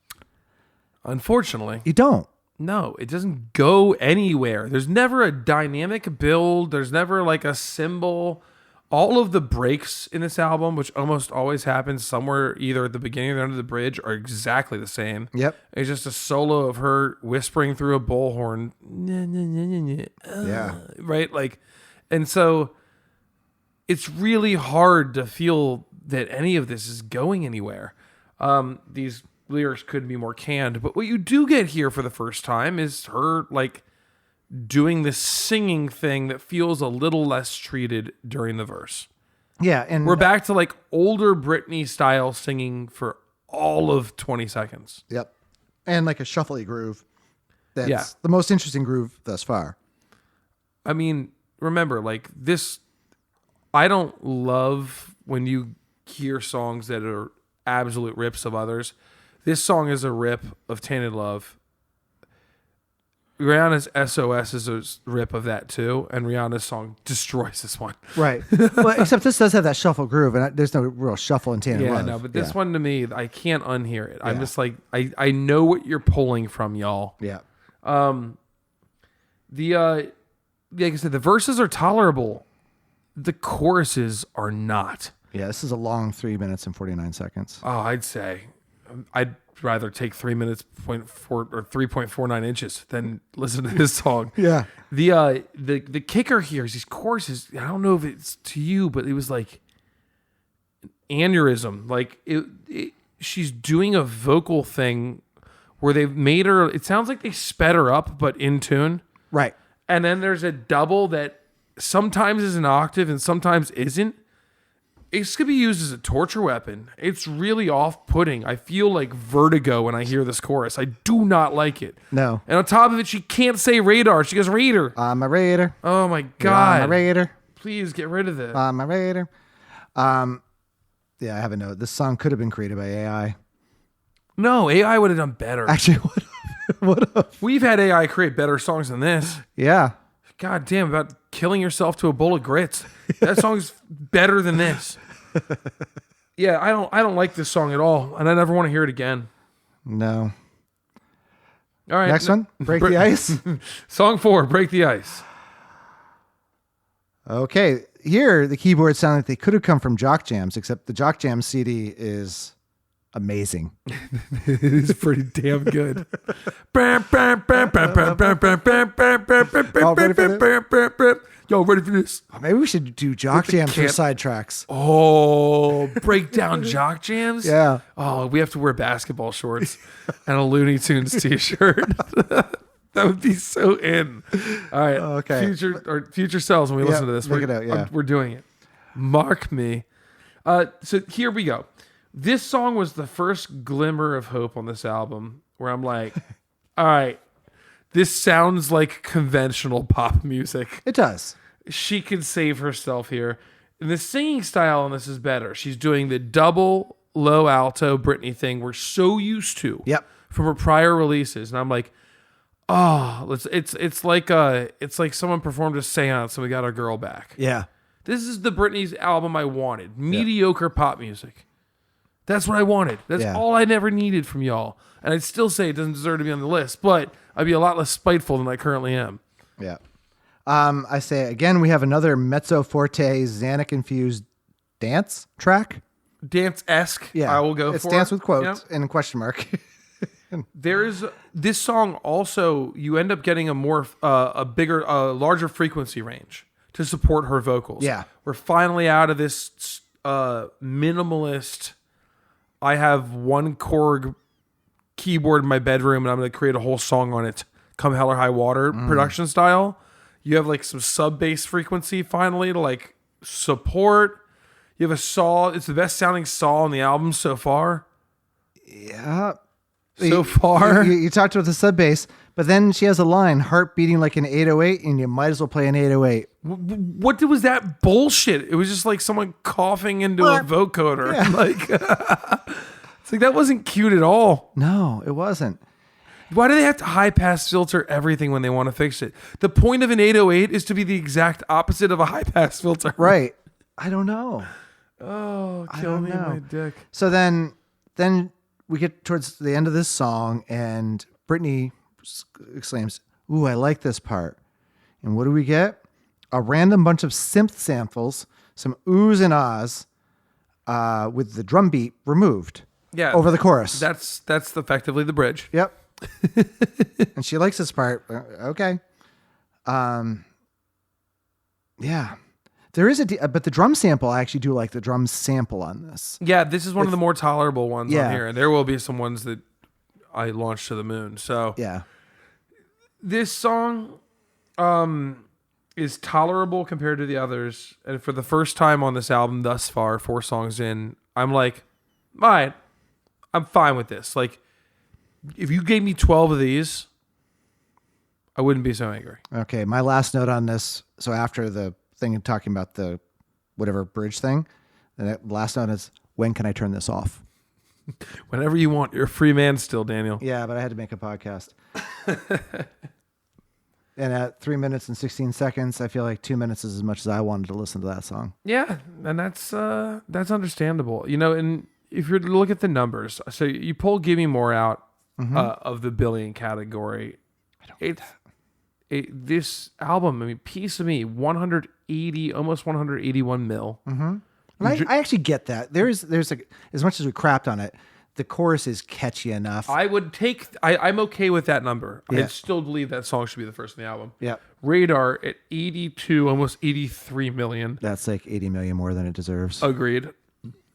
Unfortunately, You don't. no, it doesn't go anywhere. There's never a dynamic build. There's never like a cymbal. All of the breaks in this album, which almost always happens somewhere either at the beginning or the end of the bridge, are exactly the same. Yep. It's just a solo of her whispering through a bullhorn. Yeah. Right? Like, and so it's really hard to feel that any of this is going anywhere. These lyrics could be more canned. But what you do get here for the first time is her like doing this singing thing that feels a little less treated during the verse. Yeah, and We're back to like older Britney style singing for all of 20 seconds. Yep. And like a shuffly groove. That's Yeah. the most interesting groove thus far. I mean, remember, like this, I don't love when you hear songs that are absolute rips of others. This song is a rip of Tainted Love. Rihanna's SOS is a rip of that too, and Rihanna's song destroys this one. Right. Well, except this does have that shuffle groove, and there's no real shuffle in Tainted Yeah, Love. no, but this one to me, I can't unhear it. I'm Yeah. just like, I know what you're pulling from, y'all. Yeah. Like I said, the verses are tolerable. The choruses are not. Yeah, this is a long 3 minutes and 49 seconds. Oh, I'd say I'd rather take 3 minutes 3.49 inches than listen to this song. Yeah. The kicker here is these choruses. I don't know if it's to you, but it was like an aneurysm. Like she's doing a vocal thing where they've made her. It sounds like they sped her up, but in tune. Right. And then there's a double that sometimes is an octave and sometimes isn't. It's going to be used as a torture weapon. It's really off-putting. I feel like vertigo when I hear this chorus. I do not like it. No. And on top of it, she can't say radar. She goes raider. I'm a raider. Oh my I'm God. a raider. Please get rid of this. I'm a raider. Yeah, I have a note. This song could have been created by AI. No, AI would have done better. Actually, would have. We've had AI create better songs than this. Yeah. God damn, about killing yourself to a bowl of grits. That song's better than this. Yeah, I don't like this song at all, and I never want to hear it again. No. All right. Next one, Break the Ice. Song 4, Break the Ice. Okay, here the keyboards sound like they could have come from Jock Jams, except the Jock Jams CD is amazing. It is pretty damn good. Yo, ready for this? Maybe we should do Jock Jams for camp- side tracks. Oh, break down jock jams? Yeah. Oh, we have to wear basketball shorts and a Looney Tunes t-shirt. That would be so in. All right. Okay. Future selves when we listen to this. check it out, yeah. We're doing it. Mark me. So here we go. This song was the first glimmer of hope on this album where I'm like, all right, this sounds like conventional pop music. It does. She can save herself here. And the singing style on this is better. She's doing the double low alto Britney thing we're so used to from her prior releases. And I'm like, oh, it's like someone performed a seance and we got our girl back. Yeah. This is the Britney's album I wanted. Mediocre pop music. That's what I wanted. That's all I never needed from y'all. And I'd still say it doesn't deserve to be on the list, but I'd be a lot less spiteful than I currently am. Yeah. I say again, we have another mezzo forte Xanax-infused dance track. Dance-esque, Yeah. I will go it's for. It's dance with quotes Yep. and a question mark. There's this song also, you end up getting a larger frequency range to support her vocals. Yeah. We're finally out of this minimalist, I have one Korg keyboard in my bedroom and I'm going to create a whole song on it, come hell or high water production style. You have like some sub bass frequency finally to like support. You have a saw. It's the best sounding saw on the album so far. Yeah. So far. You talked about the sub bass, but then she has a line, heart beating like an 808, and you might as well play an 808. What was that bullshit? It was just like someone coughing into a vocoder. Yeah. Like, it's like that wasn't cute at all. No, it wasn't. Why do they have to high pass filter everything when they want to fix it? The point of an 808 is to be the exact opposite of a high pass filter. Right. I don't know. Oh, kill me, my dick. So then we get towards the end of this song, and Britney exclaims, "Ooh, I like this part." And what do we get? A random bunch of synth samples, some oohs and ahs, with the drum beat removed. Yeah, over the chorus. That's effectively the bridge. Yep. And she likes this part. Okay. Yeah. There is but the drum sample, I actually do like the drum sample on this. Yeah, this is one of the more tolerable ones Yeah. on here, and there will be some ones that I launched to the moon. So Yeah. this song is tolerable compared to the others, and for the first time on this album thus far, 4 songs in, I'm like, all right, I'm fine with this. Like, if you gave me 12 of these, I wouldn't be so angry. Okay, my last note on this. So after the thing talking about the whatever bridge thing, the last note is, when can I turn this off? Whenever you want. You're a free man still, Daniel. Yeah, but I had to make a podcast. And at 3 minutes and 16 seconds, I feel like 2 minutes is as much as I wanted to listen to that song. Yeah, and that's understandable. You know, and if you're to look at the numbers, so you pull "Give Me More" out of the billion category. This album, I mean, Piece of Me, 180, almost 181 mil. Mm-hmm. And I actually get that. There's as much as we crapped on it, the chorus is catchy enough. I'm okay with that number. Yeah. I still believe that song should be the first in the album. Yeah. Radar at 82, almost 83 million. That's like 80 million more than it deserves. Agreed.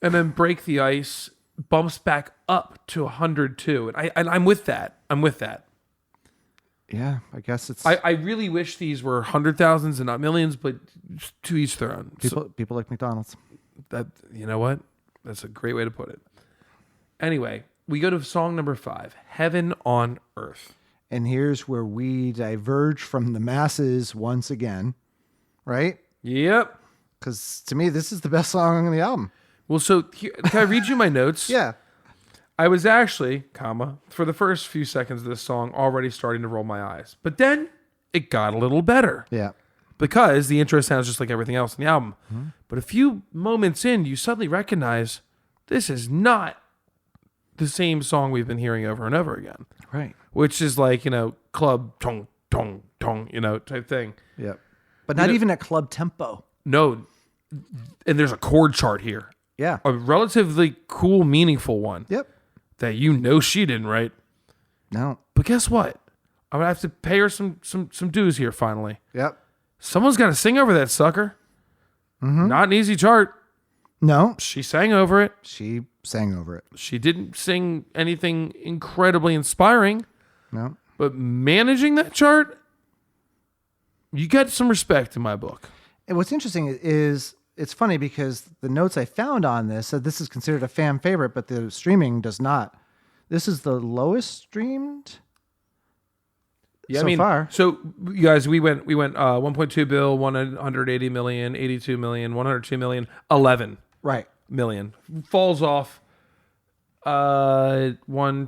And then Break the Ice bumps back up to 102. And I'm with that. Yeah, I guess it's... I really wish these were 100,000s and not millions, but to each their own. People like McDonald's. That, you know what? That's a great way to put it. Anyway, we go to song number 5, Heaven on Earth. And here's where we diverge from the masses once again, right? Yep. Because to me, this is the best song on the album. Well, so can I read you my notes? Yeah. I was actually, for the first few seconds of this song, already starting to roll my eyes. But then it got a little better. Yeah. Because the intro sounds just like everything else in the album. Mm-hmm. But a few moments in, you suddenly recognize this is not the same song we've been hearing over and over again. Right. Which is like, club, tong, tong, tong, type thing. Yeah. But not even at club tempo. No. And there's a chord chart here. Yeah. A relatively cool, meaningful one. Yep. That she didn't write. No. But guess what? I'm gonna have to pay her some dues here finally. Yep. Someone's got to sing over that sucker. Mm-hmm. Not an easy chart. No. She sang over it. She sang over it. She didn't sing anything incredibly inspiring. No. But managing that chart, you get some respect in my book. And what's interesting is it's funny because the notes I found on this said this is considered a fan favorite, but the streaming does not. This is the lowest streamed so far. So you guys, we went 1.2 bill, 180 million, 82 million, 102 million, 11 million. Falls off 1,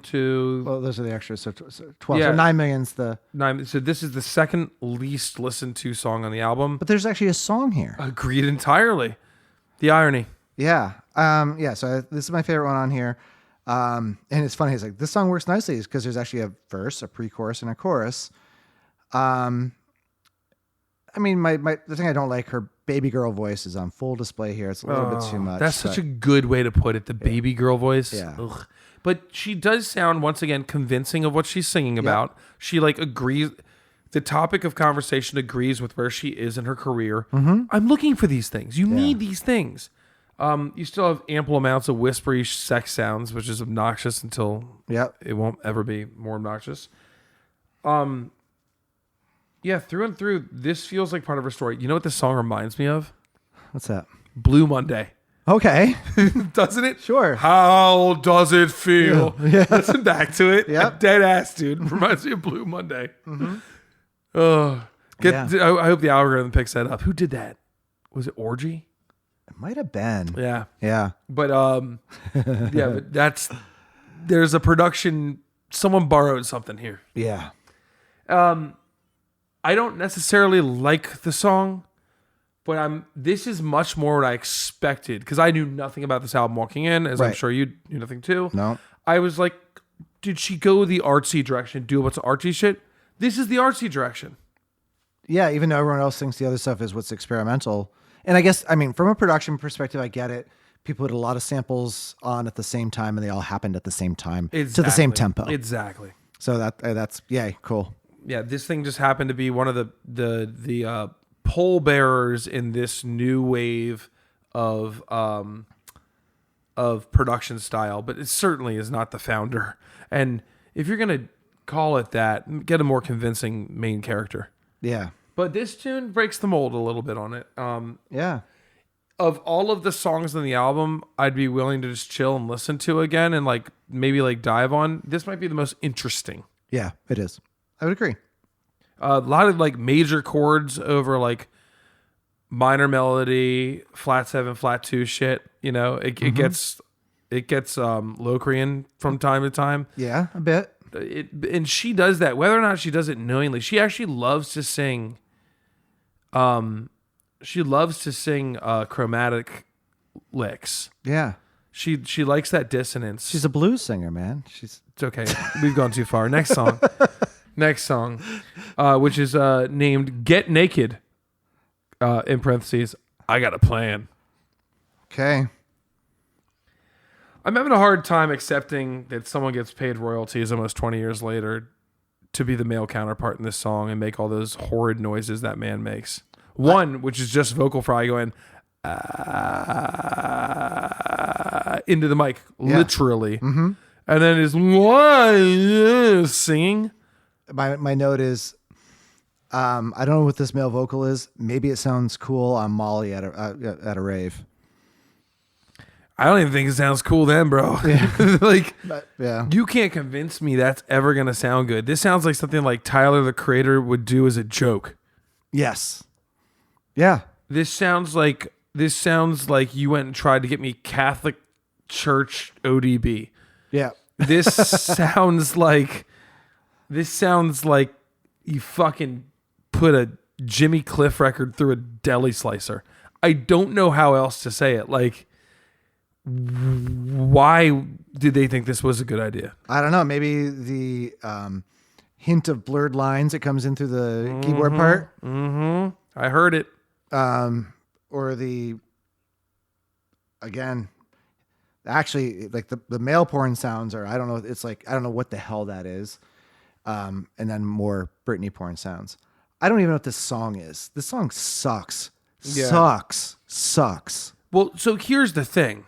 2. Well, those are the extras. So 12. Yeah. So 9 million's the 9. So this is the second least listened to song on the album. But there's actually a song here. Agreed entirely. The irony. Yeah. So this is my favorite one on here. And it's funny. It's like, this song works nicely because there's actually a verse, a pre-chorus, and a chorus. I mean, the thing I don't like, her baby girl voice is on full display here. It's a little bit too much. That's such a good way to put it. The baby girl voice. Yeah. Ugh. But she does sound, once again, convincing of what she's singing about. She agrees. The topic of conversation agrees with where she is in her career. Mm-hmm. I'm looking for these things. You need these things. You still have ample amounts of whispery sex sounds, which is obnoxious until it won't ever be more obnoxious. Yeah, through and through, this feels like part of her story. You know what this song reminds me of? What's that? Blue Monday. Okay. Doesn't it? Sure. How does it feel? Yeah. Listen back to it. Yep. Dead ass, dude. Reminds me of Blue Monday. Mm-hmm. I hope the algorithm picks that up. Who did that? Was it Orgy? It might have been. Yeah. Yeah. But but there's a production. Someone borrowed something here. Yeah. I don't necessarily like the song, but this is much more what I expected because I knew nothing about this album walking in, as I'm sure you knew nothing too. No. I was like, did she go the artsy direction, do a bunch of artsy shit? This is the artsy direction. Yeah, even though everyone else thinks the other stuff is what's experimental. And I guess, from a production perspective, I get it. People put a lot of samples on at the same time and they all happened at the same time to the same tempo. Exactly. So that's cool. Yeah, this thing just happened to be one of the pole bearers in this new wave of production style, but it certainly is not the founder. And if you're gonna call it that, get a more convincing main character. Yeah. But this tune breaks the mold a little bit on it. Yeah. Of all of the songs on the album, I'd be willing to just chill and listen to again and like maybe like dive on. This might be the most interesting. Yeah, it is. I would agree. A lot of like major chords over like minor melody, flat 7, flat 2 shit. You know, it gets Locrian from time to time. Yeah, a bit. And she does that, whether or not she does it knowingly. She actually loves to sing. She loves to sing chromatic licks. Yeah. She likes that dissonance. She's a blues singer, man. It's okay. We've gone too far. Next song. Which is named Get Naked. In parentheses, I got a plan. Okay. I'm having a hard time accepting that someone gets paid royalties almost 20 years later to be the male counterpart in this song and make all those horrid noises that man makes. One, which is just vocal fry going into the mic, literally. Mm-hmm. And then is singing. My note is, I don't know what this male vocal is. Maybe it sounds cool on Molly at a rave. I don't even think it sounds cool then, bro. Yeah. You can't convince me that's ever going to sound good. This sounds like something like Tyler, the Creator, would do as a joke. Yes. Yeah. This sounds like you went and tried to get me Catholic Church ODB. Yeah. This sounds like you fucking put a Jimmy Cliff record through a deli slicer. I don't know how else to say it. Like, why did they think this was a good idea? I don't know. Maybe the hint of blurred lines that comes in through the keyboard part. Mm-hmm. I heard it. Or actually, like the male porn sounds are, I don't know. It's like, I don't know what the hell that is. And then more Britney porn sounds. I don't even know what this song is. This song sucks. Yeah. Sucks. Well, so here's the thing.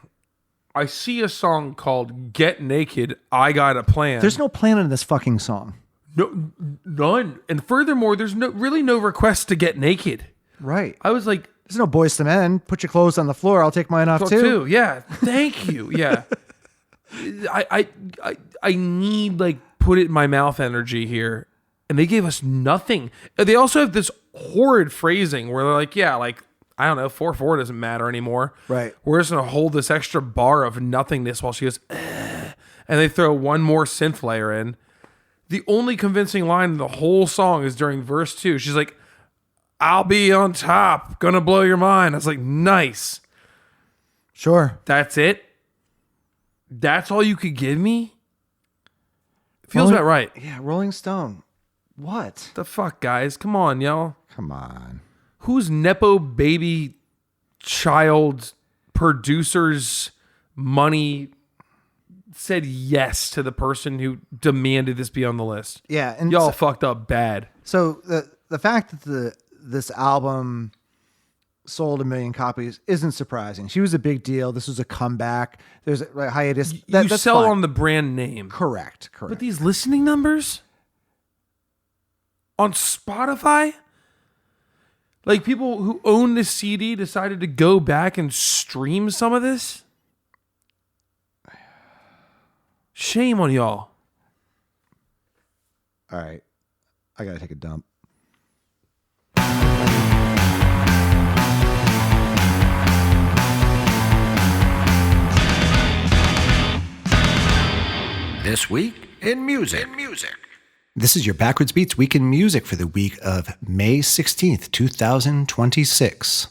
I see a song called Get Naked, I Got a Plan. There's no plan in this fucking song. No, none. And furthermore, there's really no request to get naked. Right. I was like, there's no Boys to Men. Put your clothes on the floor. I'll take mine off too. Yeah. Thank you. Yeah. I need like put it in my mouth energy here. And they gave us nothing. They also have this horrid phrasing where they're like, yeah, like, I don't know, 4/4 doesn't matter anymore. Right. We're just going to hold this extra bar of nothingness while she goes, and they throw one more synth layer in. The only convincing line in the whole song is during verse 2. She's like, I'll be on top, gonna blow your mind. I was like, nice. Sure. That's it? That's all you could give me? Feels about right. Yeah, Rolling Stone. What? The fuck, guys? Come on, y'all. Come on. Whose Nepo baby child producer's money said yes to the person who demanded this be on the list? Yeah, and y'all fucked up bad. So the fact that this album sold 1 million copies isn't surprising. She was a big deal. This was a comeback. There's a hiatus. You that's sell fine. on the brand name. Correct. But these listening numbers on Spotify, like people who own this CD decided to go back and stream some of this. Shame on y'all. All right. I got to take a dump. This week in music. This is your Backwards Beats Week in Music for the week of May 16th, 2026.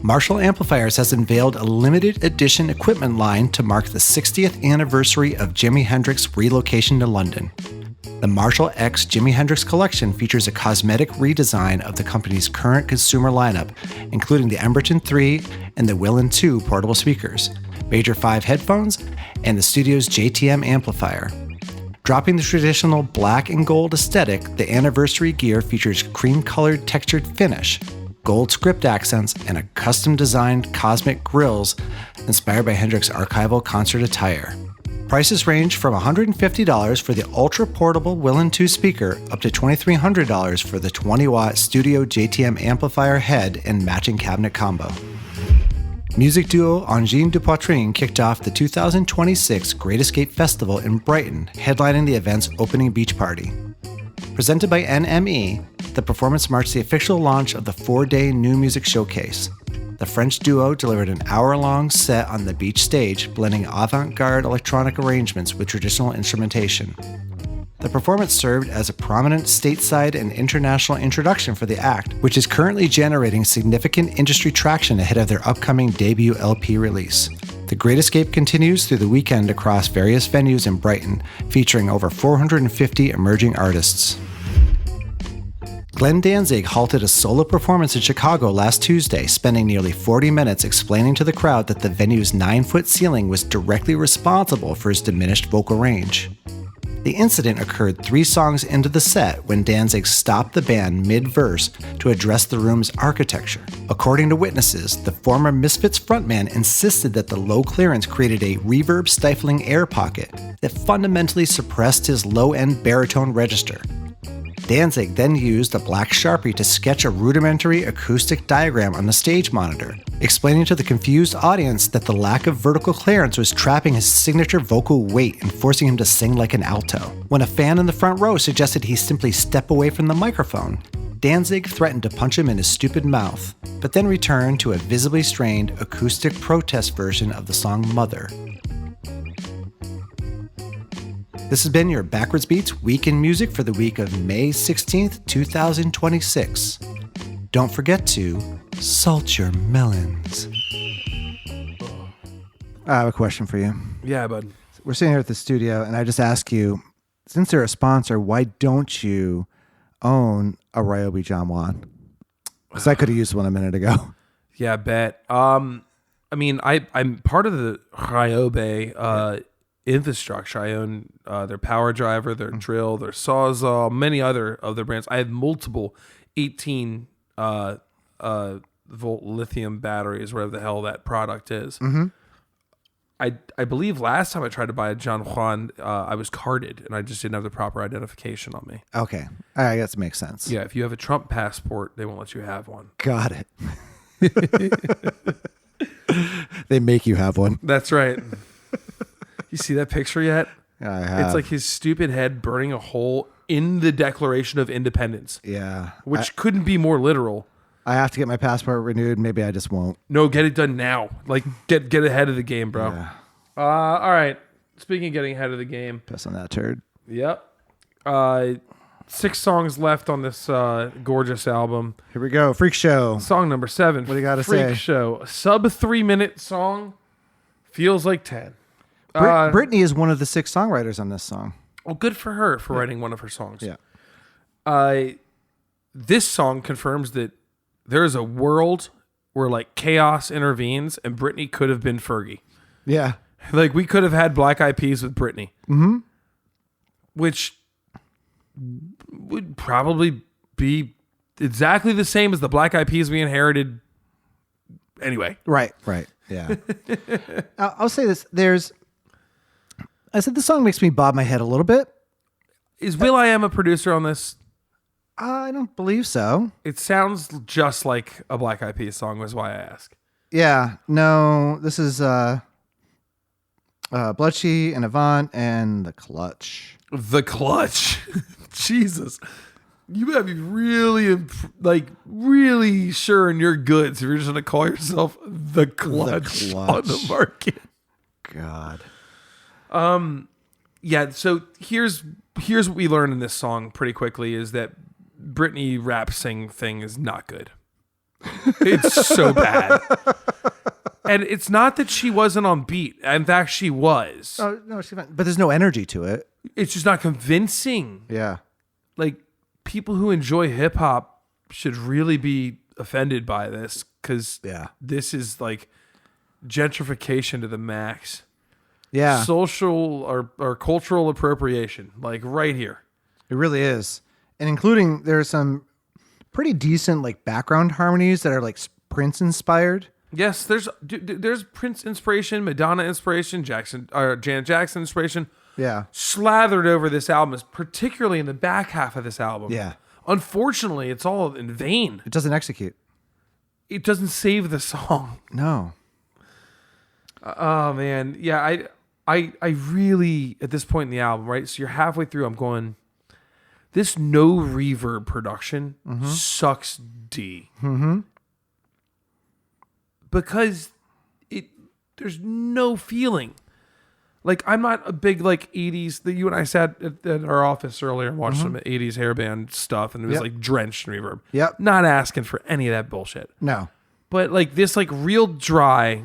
Marshall Amplifiers has unveiled a limited edition equipment line to mark the 60th anniversary of Jimi Hendrix's relocation to London. The Marshall X Jimi Hendrix collection features a cosmetic redesign of the company's current consumer lineup, including the Emberton 3 and the Willin 2 portable speakers, Major 5 headphones, and the studio's JTM amplifier. Dropping the traditional black and gold aesthetic, the anniversary gear features cream-colored textured finish, gold script accents, and a custom-designed cosmic grills inspired by Hendrix's archival concert attire. Prices range from $150 for the ultra-portable Willin 2 speaker up to $2,300 for the 20-watt Studio JTM amplifier head and matching cabinet combo. Music duo Angine de Poitrine kicked off the 2026 Great Escape Festival in Brighton, headlining the event's opening beach party. Presented by NME, the performance marks the official launch of the 4-day new music showcase. The French duo delivered an hour-long set on the beach stage, blending avant-garde electronic arrangements with traditional instrumentation. The performance served as a prominent stateside and international introduction for the act, which is currently generating significant industry traction ahead of their upcoming debut LP release. The Great Escape continues through the weekend across various venues in Brighton, featuring over 450 emerging artists. Glenn Danzig halted a solo performance in Chicago last Tuesday, spending nearly 40 minutes explaining to the crowd that the venue's 9-foot ceiling was directly responsible for his diminished vocal range. The incident occurred 3 songs into the set when Danzig stopped the band mid-verse to address the room's architecture. According to witnesses, the former Misfits frontman insisted that the low clearance created a reverb-stifling air pocket that fundamentally suppressed his low-end baritone register. Danzig then used a black Sharpie to sketch a rudimentary acoustic diagram on the stage monitor, explaining to the confused audience that the lack of vertical clearance was trapping his signature vocal weight and forcing him to sing like an alto. When a fan in the front row suggested he simply step away from the microphone, Danzig threatened to punch him in his stupid mouth, but then returned to a visibly strained acoustic protest version of the song Mother. This has been your Backwards Beats Week in Music for the week of May 16th, 2026. Don't forget to salt your melons. I have a question for you. Yeah, bud. We're sitting here at the studio, and I just ask you, since they're a sponsor, why don't you own a Ryobi John Juan? Because I could have used one a minute ago. Yeah, bet. I'm part of the Ryobi infrastructure. I own their power driver, their drill, their Sawzall, many other of their brands. I have multiple 18 volt lithium batteries, whatever the hell that product is. Mm-hmm. I believe last time I tried to buy a John Juan, I was carded and I just didn't have the proper identification on me. Okay. I guess it makes sense. Yeah, if you have a Trump passport, they won't let you have one. Got it. They make you have one. That's right. You see that picture yet? I have. It's like his stupid head burning a hole in the Declaration of Independence. Yeah. Which couldn't be more literal. I have to get my passport renewed. Maybe I just won't. No, get it done now. Like, get ahead of the game, bro. Yeah. All right. Speaking of getting ahead of the game. Piss on that turd. Yep. 6 songs left on this gorgeous album. Here we go. Freak Show. Song number 7. What do you got to Freak say? Show. A sub 3-minute song. Feels like 10. Britney is one of the 6 songwriters on this song. Well, good for her for writing one of her songs. Yeah. This song confirms that there is a world where like chaos intervenes and Britney could have been Fergie. Yeah. Like we could have had Black Eyed Peas with Britney. Mm-hmm. Which would probably be exactly the same as the Black Eyed Peas we inherited anyway. Right. Yeah. I'll say this. I said the song makes me bob my head a little bit. Is will.i.am a producer on this? I don't believe so. It sounds just like a Black Eyed Peas song, was why I ask. Yeah. No, this is Bloodshy and Avant and The Clutch. The Clutch. Jesus. You gotta be really, really sure in your goods if you're just gonna call yourself The Clutch on the market. God. Yeah, so here's what we learned in this song pretty quickly is that Britney rap sing thing is not good. It's so bad. And it's not that she wasn't on beat. In fact, she was. Oh, no, but there's no energy to it. It's just not convincing. Yeah. Like, people who enjoy hip hop should really be offended by this because this is like gentrification to the max. Yeah. social or cultural appropriation, like right here. It really is. And including, there's some pretty decent like background harmonies that are like Prince inspired. Yes, there's Prince inspiration, Madonna inspiration, Janet Jackson inspiration. Yeah. Slathered over this album, particularly in the back half of this album. Yeah. Unfortunately, it's all in vain. It doesn't execute. It doesn't save the song. No. Oh man, yeah. I really at this point in the album, right? So you're halfway through. I'm going. This no reverb production sucks D. Mm-hmm. Because there's no feeling. Like, I'm not a big, like, 80s... You and I sat at our office earlier and watched some 80s hairband stuff, and it was, like, drenched in reverb. Yep. Not asking for any of that bullshit. No. But, like, this, like, real dry,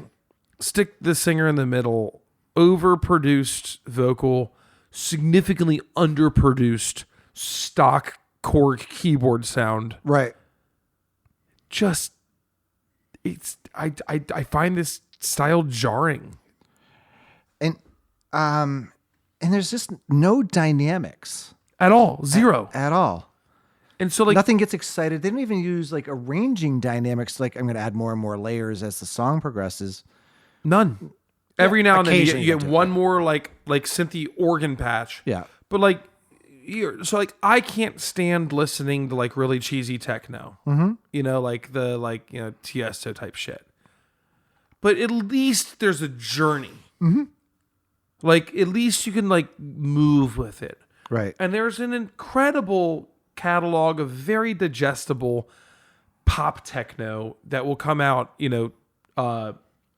stick the singer in the middle, overproduced vocal, significantly underproduced stock Korg keyboard sound. Right. Just... I find this style jarring. And there's just no dynamics At all. Zero. at all. And so, like... Nothing gets excited. They don't even use like arranging dynamics. Like, I'm going to add more and more layers as the song progresses. None. Every now and then you occasionally get they do, one more like synthy organ patch. Yeah. But like, so like I can't stand listening to like really cheesy techno. Mm-hmm. You know, like the Tiesto type shit. But at least there's a journey. Mm-hmm. Like at least you can like move with it. Right. And there's an incredible catalog of very digestible pop techno that will come out,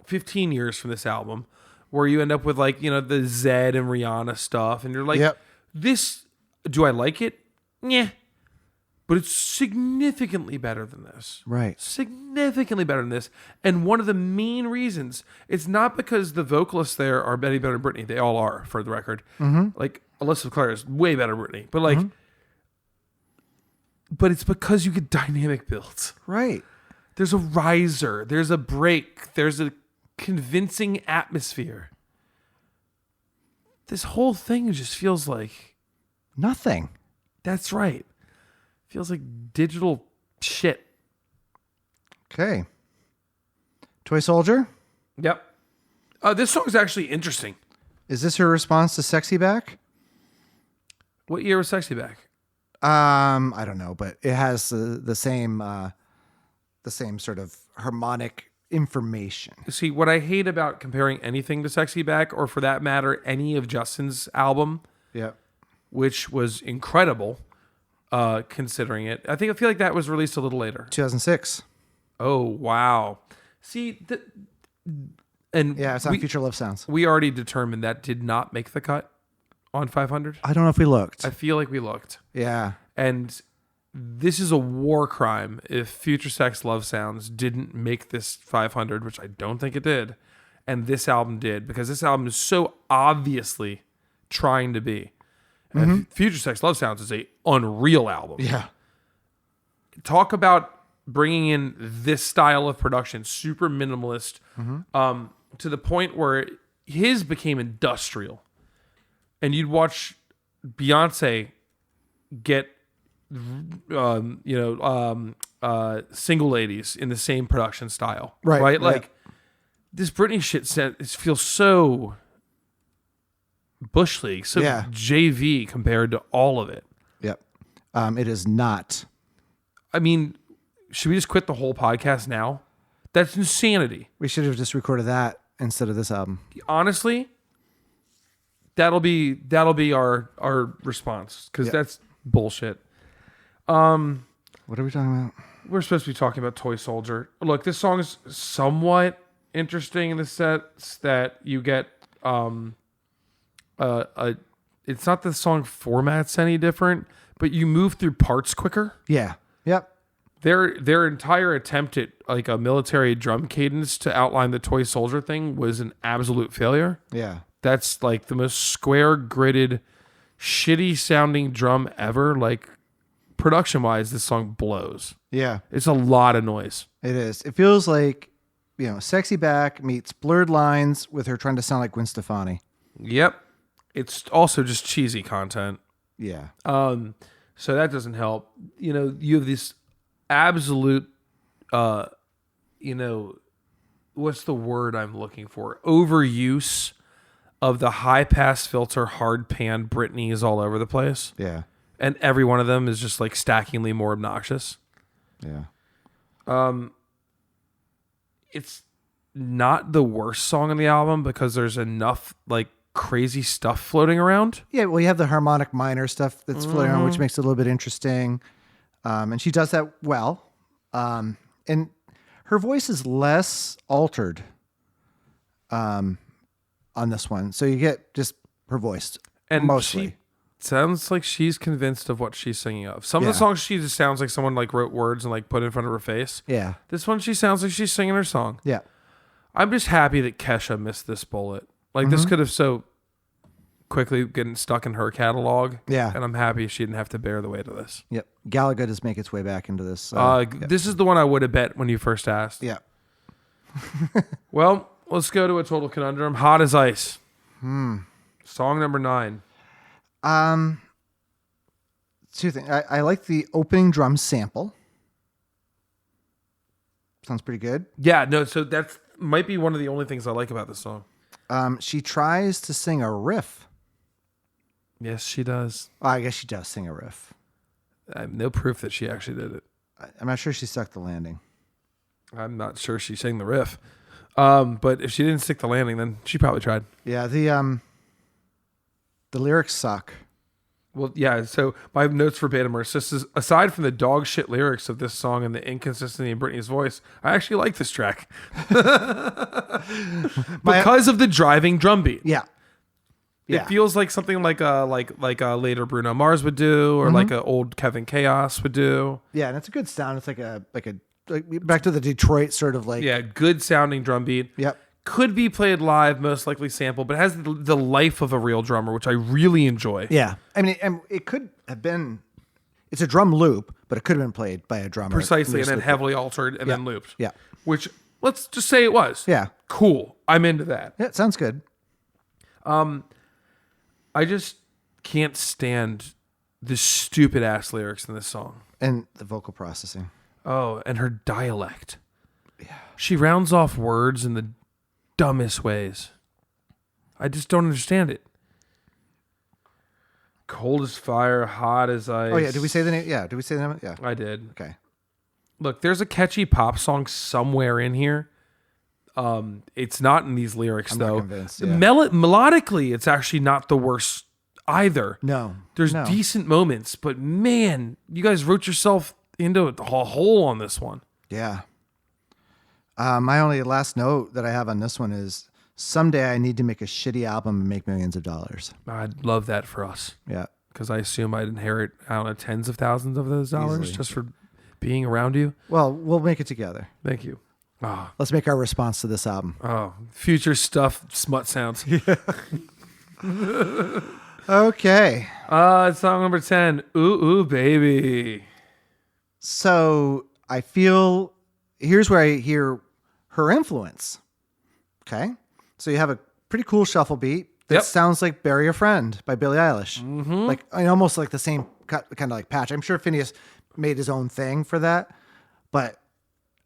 15 years from this album, where you end up with like, the Zed and Rihanna stuff. And you're like, Yep. This, do I like it? Yeah. But it's significantly better than this. Right. Significantly better than this. And one of the main reasons, it's not because the vocalists there are any better than Britney. They all are, for the record. Mm-hmm. Like, Alyssa Clare is way better than Britney. But like, but it's because you get dynamic builds. Right. There's a riser. There's a break. There's a convincing atmosphere. This whole thing just feels like... Nothing. That's right. Feels like digital shit. Okay. Toy Soldier? Yep. This song is actually interesting. Is this her response to Sexy Back? What year was Sexy Back? I don't know, but it has the same sort of harmonic information. See, what I hate about comparing anything to Sexy Back, or for that matter, any of Justin's album, Yeah. which was incredible, considering it. I feel like that was released a little later. 2006. Oh, wow. See, Yeah, it's on Future Love Sounds. We already determined that did not make the cut on 500. I don't know if we looked. I feel like we looked. Yeah. And this is a war crime if Future Sex Love Sounds didn't make this 500, which I don't think it did, and this album did, because this album is so obviously trying to be. And Future Sex Love Sounds is a unreal album. Yeah. Talk about bringing in this style of production, super minimalist, to the point where his became industrial. And you'd watch Beyonce get single ladies in the same production style. Right? Like, this Britney shit it feels so Bush League, so JV compared to all of it. Yep. It is not. I mean, should we just quit the whole podcast now? That's insanity. We should have just recorded that instead of this album. Honestly, that'll be our response, because that's bullshit. What are we talking about? We're supposed to be talking about Toy Soldier. Look, this song is somewhat interesting in the sense that you get it's not the song format's any different, but you move through parts quicker. Yeah. Yep. Their entire attempt at like a military drum cadence to outline the Toy Soldier thing was an absolute failure. Yeah. That's like the most square gridded, shitty sounding drum ever. Like, production wise, this song blows. Yeah. It's a lot of noise. It is. It feels like, Sexy Back meets Blurred Lines with her trying to sound like Gwen Stefani. Yep. It's also just cheesy content. Yeah. So that doesn't help. You know, you have this absolute, you know, what's the word I'm looking for? Overuse of the high pass filter, hard pan Britneys all over the place. Yeah. And every one of them is just like stackingly more obnoxious. Yeah. It's not the worst song on the album because there's enough like crazy stuff floating around. Yeah, well, you have the harmonic minor stuff that's floating around, which makes it a little bit interesting. And she does that well. And her voice is less altered on this one. So you get just her voice And mostly. she sounds like she's convinced of what she's singing of. Some of Yeah. the songs she just sounds like someone like wrote words and like put in front of her face. Yeah. This one she sounds like she's singing her song. Yeah. I'm just happy that Kesha missed this bullet. Like this could have so quickly getting stuck in her catalog. Yeah. And I'm happy she didn't have to bear the weight of this. Yep. Gallagher does make its way back into this. This is the one I would have bet when you first asked. Yeah. Well, let's go to a total conundrum. Hot as Ice. Song number 9. Two things. I like the opening drum sample. Sounds pretty good. Yeah, no, so that's might be one of the only things I like about this song. She tries to sing a riff. Yes, she does. Oh, I guess she does sing a riff. I have no proof that she actually did it. I'm not sure she stuck the landing. I'm not sure she sang the riff. But if she didn't stick the landing, then she probably tried. Yeah, the lyrics suck. Well, yeah, so my notes verbatim are, aside from the dog shit lyrics of this song and the inconsistency in Britney's voice, I actually like this track. Because of the driving drum beat. Yeah. It feels like something like a later Bruno Mars would do, or like a old Kevin Chaos would do. Yeah, and it's a good sound. It's like back to the Detroit sort of like. Yeah, good sounding drum beat. Yep. Could be played live, most likely sampled, but it has the life of a real drummer, which I really enjoy. Yeah. I mean, it could have been. It's a drum loop, but it could have been played by a drummer. Precisely, and then heavily altered and then looped. Yeah. Which, let's just say it was. Yeah. Cool. I'm into that. Yeah, it sounds good. I just can't stand the stupid ass lyrics in this song. And the vocal processing. Oh, and her dialect. Yeah. She rounds off words in the dumbest ways. I just don't understand it. Cold as fire, hot as ice. Oh, yeah. Did we say the name? Yeah. Did we say the name? Yeah. I did. Okay. Look, there's a catchy pop song somewhere in here. It's not in these lyrics, I'm though. not convinced. Yeah. Melodically, it's actually not the worst either. No. There's decent moments, but man, you guys wrote yourself into a hole on this one. Yeah. My only last note that I have on this one is someday I need to make a shitty album and make millions of dollars. I'd love that for us. Yeah. Because I assume I'd inherit, I don't know, tens of thousands of those dollars Easily. just for being around you. Well, we'll make it together. Thank you. Oh, Let's make our response to this album. future stuff, smut sounds. Okay. Song number 10, Ooh Ooh Baby. So I feel here's where I hear her influence. Okay. So you have a pretty cool shuffle beat that Yep. sounds like Bury a Friend by Billie Eilish. Like almost like the same kind of like patch. I'm sure Phineas made his own thing for that. But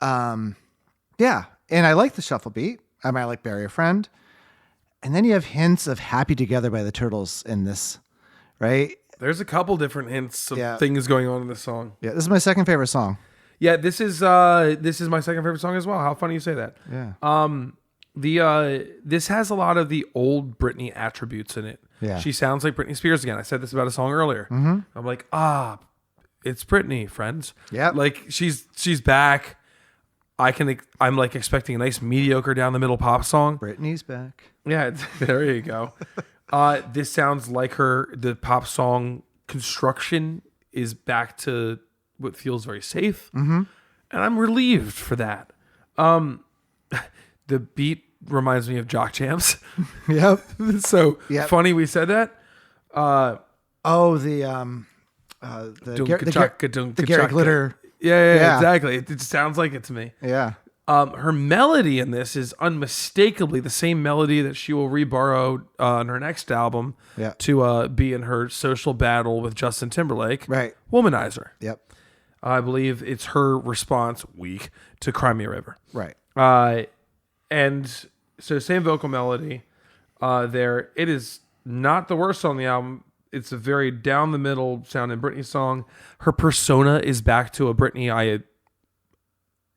yeah. And I like the shuffle beat. I like Bury a Friend. And then you have hints of Happy Together by the Turtles in this, right? There's a couple different hints of Yeah. things going on in this song. Yeah, this is my second favorite song. Yeah, this is my second favorite song as well. How funny you say that. Yeah. This has a lot of the old Britney attributes in it. Yeah. She sounds like Britney Spears again. I said this about a song earlier. I'm like, it's Britney, friends. Yep. Like she's back. I'm like expecting a nice mediocre down the middle pop song. Britney's back. Yeah, there you go. This sounds like the pop song construction is back to what feels very safe. And I'm relieved for that. The beat reminds me of Jock Jams. Yep. So Yep. funny we said that. Oh, the Gary Glitter. Yeah, Yeah. exactly. It sounds like it to me. Yeah. Her melody in this is unmistakably the same melody that she will reborrow on her next album to be in her social battle with Justin Timberlake. Right. Womanizer. Yep. I believe it's her response, weak, to Cry Me a River. Right. And so same vocal melody there. It is not the worst on the album. It's a very down the middle sounding Britney song. Her persona is back to a Britney I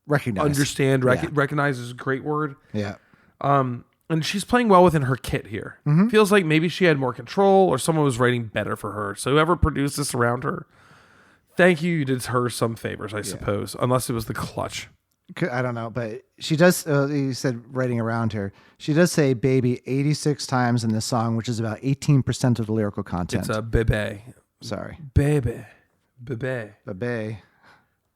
recognize is a great word. Yeah. And she's playing well within her kit here. Feels like maybe she had more control or someone was writing better for her. So whoever produced this around her, thank you. You did her some favors, I suppose, unless it was the clutch. I don't know, but she does, you said writing around her. She does say baby 86 times in this song, which is about 18% of the lyrical content. It's a bebe. Sorry. Baby. Bebe. Bebe.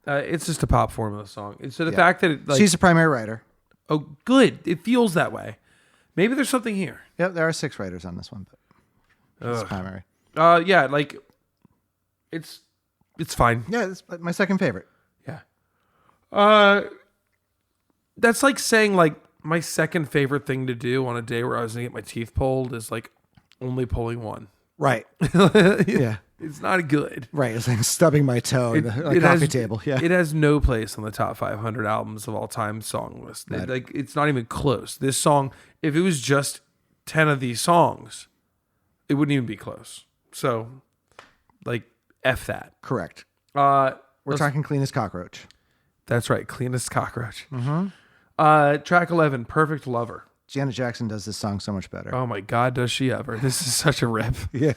It's just a pop formula song. And so the fact that it, she's a primary writer. Oh, good. It feels that way. Maybe there's something here. Yep, there are 6 writers on this one, but it's primary. Yeah, like it's fine. Yeah, it's my second favorite. Yeah. That's like saying like my second favorite thing to do on a day where I was gonna get my teeth pulled is like only pulling one. Right. Yeah. It's not good. Right. It's like stubbing my toe on the coffee table. Yeah. It has no place on the top 500 albums of all time song list. Like it's not even close. This song, if it was just 10 of these songs, it wouldn't even be close. So, like, F that. Correct. We're talking Clean as Cockroach. That's right. Cleanest Cockroach. Track 11, Perfect Lover. Janet Jackson does this song so much better. Oh my God, does she ever? This is such a rip. Yeah.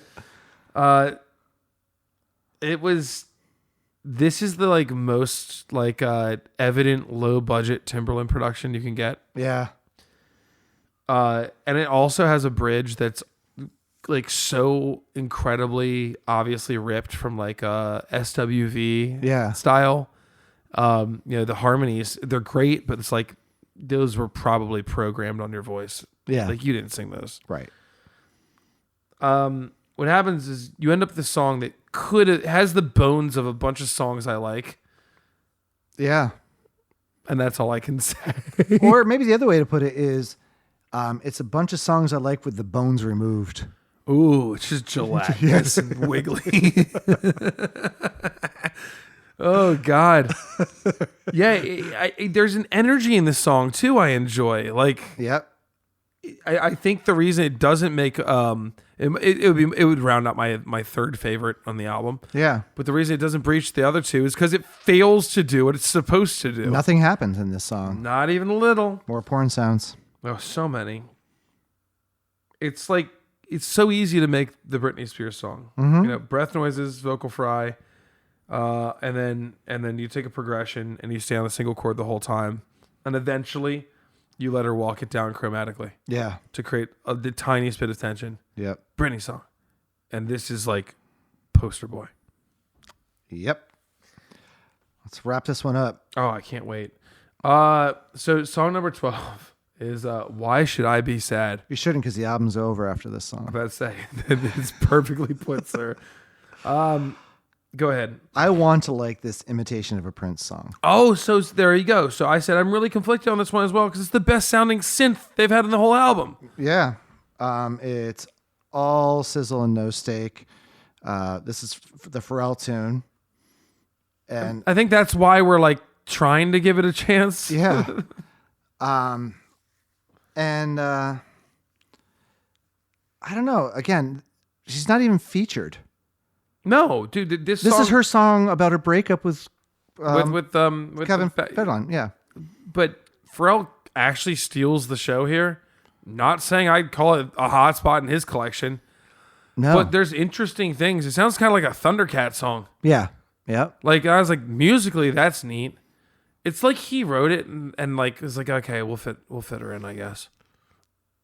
This is the like most like evident low budget Timberland production you can get. Yeah. And it also has a bridge that's like so incredibly obviously ripped from like SWV style. The harmonies, they're great, but it's like those were probably programmed on your voice. Yeah. Like you didn't sing those. Right. What happens is you end up with a song that has the bones of a bunch of songs I like. Yeah. And that's all I can say. Or maybe the other way to put it is it's a bunch of songs I like with the bones removed. Ooh, it's just gelatinous and wiggly. Oh, God. Yeah, there's an energy in this song, too, I enjoy. Like, yep. I think the reason it doesn't make... it would round out my third favorite on the album. Yeah. But the reason it doesn't breach the other two is because it fails to do what it's supposed to do. Nothing happens in this song. Not even a little. More porn sounds. Oh, so many. It's like... It's so easy to make the Britney Spears song. Breath noises, vocal fry... and then you take a progression and you stay on a single chord the whole time, and eventually you let her walk it down chromatically. Yeah, to create the tiniest bit of tension. Yep. Britney song, and this is like poster boy. Yep. Let's wrap this one up. Oh, I can't wait. So song number 12 is "Why Should I Be Sad." You shouldn't, because the album's over after this song. I'm about to say it's perfectly put, sir. Go ahead. I want to like this imitation of a Prince song. Oh, so there you go. So I said I'm really conflicted on this one as well because it's the best sounding synth they've had in the whole album. Yeah. It's all sizzle and no steak. This is the Pharrell tune. And I think that's why we're like trying to give it a chance. Yeah. And I don't know. Again, she's not even featured. No, dude, this is her song about her breakup with with Kevin Federline. Yeah, but Pharrell actually steals the show here. Not saying I'd call it a hot spot in his collection. No, but there's interesting things. It sounds kind of like a Thundercat song. Yeah, yeah. Like I was like musically, that's neat. It's like he wrote it and like was like, okay, we'll fit her in, I guess.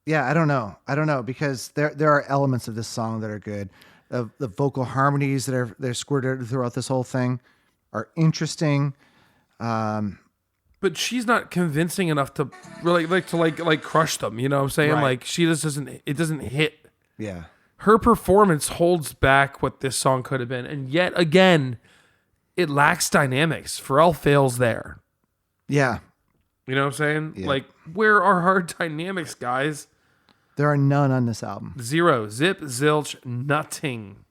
Yeah, I don't know because there are elements of this song that are good. The vocal harmonies that they're squirted throughout this whole thing are interesting. But she's not convincing enough to really like crush them. You know what I'm saying? Right. Like she just it doesn't hit. Yeah. Her performance holds back what this song could have been. And yet again, it lacks dynamics. Pharrell fails there. Yeah. You know what I'm saying? Yeah. Like, where are our dynamics, guys? There are none on this album. Zero. Zip, zilch, nothing.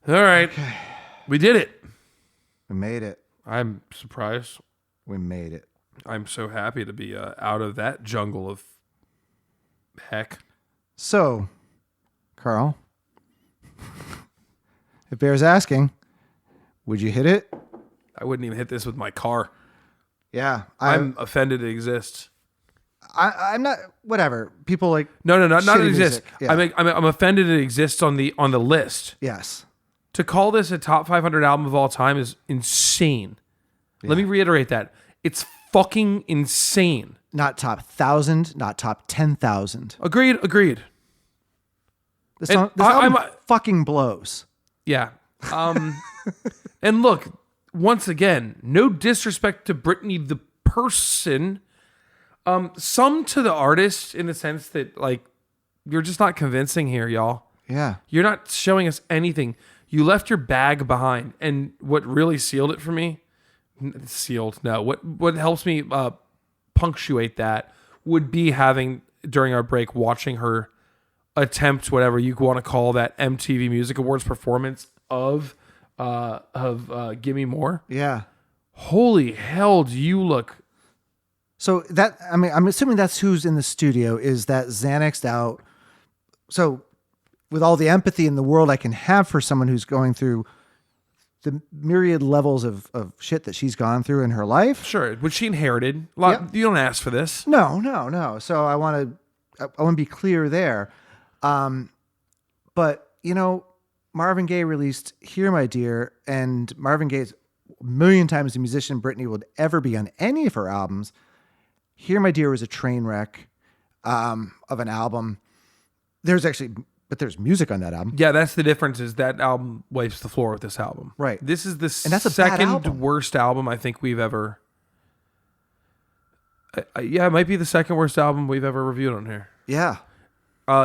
All right. Okay. We did it. We made it. I'm surprised. We made it. I'm so happy to be out of that jungle of heck. So, Carl, it bears asking, would you hit it? I wouldn't even hit this with my car. Yeah. I'm offended it exists. I'm not, whatever. People like. No, not shitty it exists. music. Yeah. I'm offended it exists on the list. Yes. To call this a top 500 album of all time is insane. Let me reiterate that. It's fucking insane. Not top 1,000, not top 10,000. Agreed. This And album I'm- fucking blows. Yeah. And look, once again, no disrespect to Britney the person. Some to the artist in the sense that, like, you're just not convincing here, y'all. Yeah. You're not showing us anything. You left your bag behind. And what really sealed it for me, what helps me punctuate that would be having, during our break, watching her attempt, whatever you want to call that MTV Music Awards performance of Gimme More. Yeah. Holy hell, do you look... So that, I mean, I'm assuming that's who's in the studio, is that Xanaxed out. So with all the empathy in the world I can have for someone who's going through the myriad levels of shit that she's gone through in her life. Sure, which she inherited. Yep. You don't ask for this. No. So I want to be clear there. But, you know, Marvin Gaye released Here, My Dear, and Marvin Gaye's a million times the musician Britney would ever be on any of her albums. Here, My Dear was a train wreck of an album. There's music on that album. Yeah, that's the difference, is that album wipes the floor with this album. Right. This is the And that's a bad second album. worst album I think we've ever... yeah, it might be the second worst album we've ever reviewed on here. Yeah.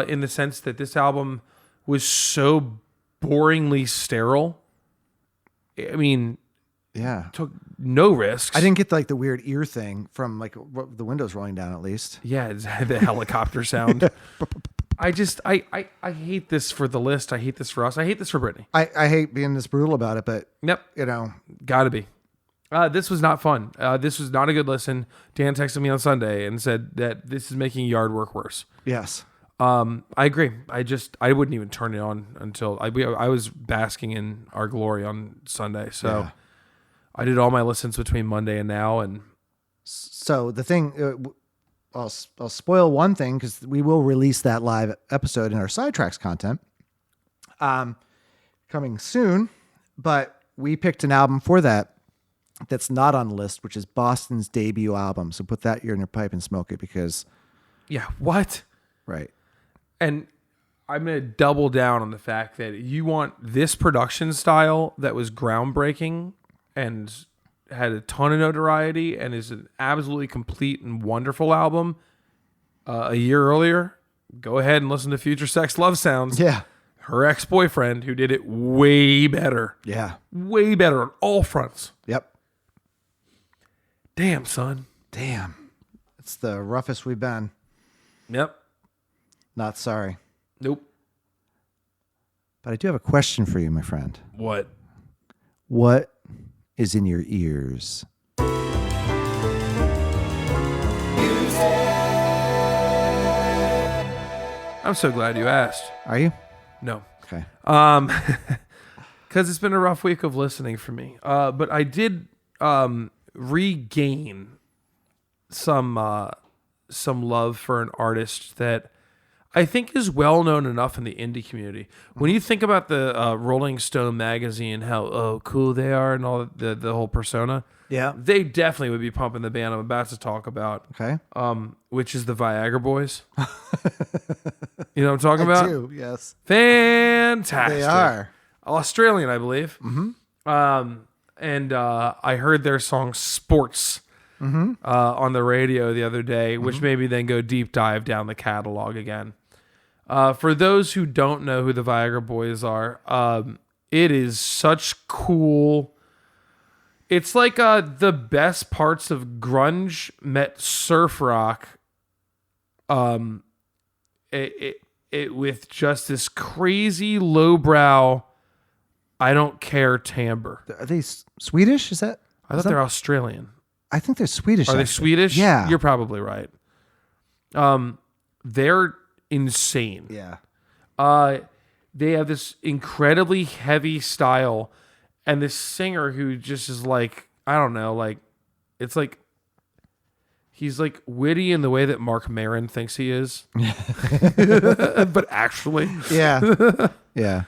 In the sense that this album was so boringly sterile. I mean, Yeah. took no risks. I didn't get like the weird ear thing from like the windows rolling down at least. Yeah, it's the helicopter sound. I hate this for the list. I hate this for us. I hate this for Britney. I hate being this brutal about it, but Yep. you know, Gotta be. This was not fun. This was not a good listen. Dan texted me on Sunday and said that this is making yard work worse. yes. I agree. I wouldn't even turn it on until I was basking in our glory on Sunday. So Yeah. I did all my listens between Monday and now. And So the thing, I'll spoil one thing because we will release that live episode in our sidetracks content coming soon. But we picked an album for that's not on the list, which is Boston's debut album. So put that in your pipe and smoke it because, yeah, what? right. And I'm going to double down on the fact that you want this production style that was groundbreaking and had a ton of notoriety and is an absolutely complete and wonderful album a year earlier. Go ahead and listen to Future Sex Love Sounds. Yeah. Her ex-boyfriend, who did it way better. Yeah. Way better on all fronts. Yep. Damn, son. Damn. It's the roughest we've been. Yep. Not sorry. Nope. But I do have a question for you, my friend. What? What is in your ears? I'm so glad you asked. Are you? No. Okay. Because it's been a rough week of listening for me. But I did regain some love for an artist that I think is well known enough in the indie community. When you think about the Rolling Stone magazine, how cool they are and all the whole persona, Yeah. they definitely would be pumping the band I'm about to talk about. Okay. Which is the Viagra Boys. You know what I'm talking about? I do, yes. Fantastic. They are. Australian, I believe. Mm-hmm. And I heard their song Sports on the radio the other day, which made me then go deep dive down the catalog again. For those who don't know who the Viagra Boys are, it is such cool. It's like the best parts of grunge met surf rock. It with just this crazy lowbrow, I don't care timbre. Are they Swedish? I thought they're Australian. I think they're Swedish. Are they Swedish? Yeah. You're probably right. They're insane. Yeah. They have this incredibly heavy style, and this singer who just is like, I don't know, like, it's like, he's like witty in the way that Mark Maron thinks he is. But actually. Yeah. Yeah.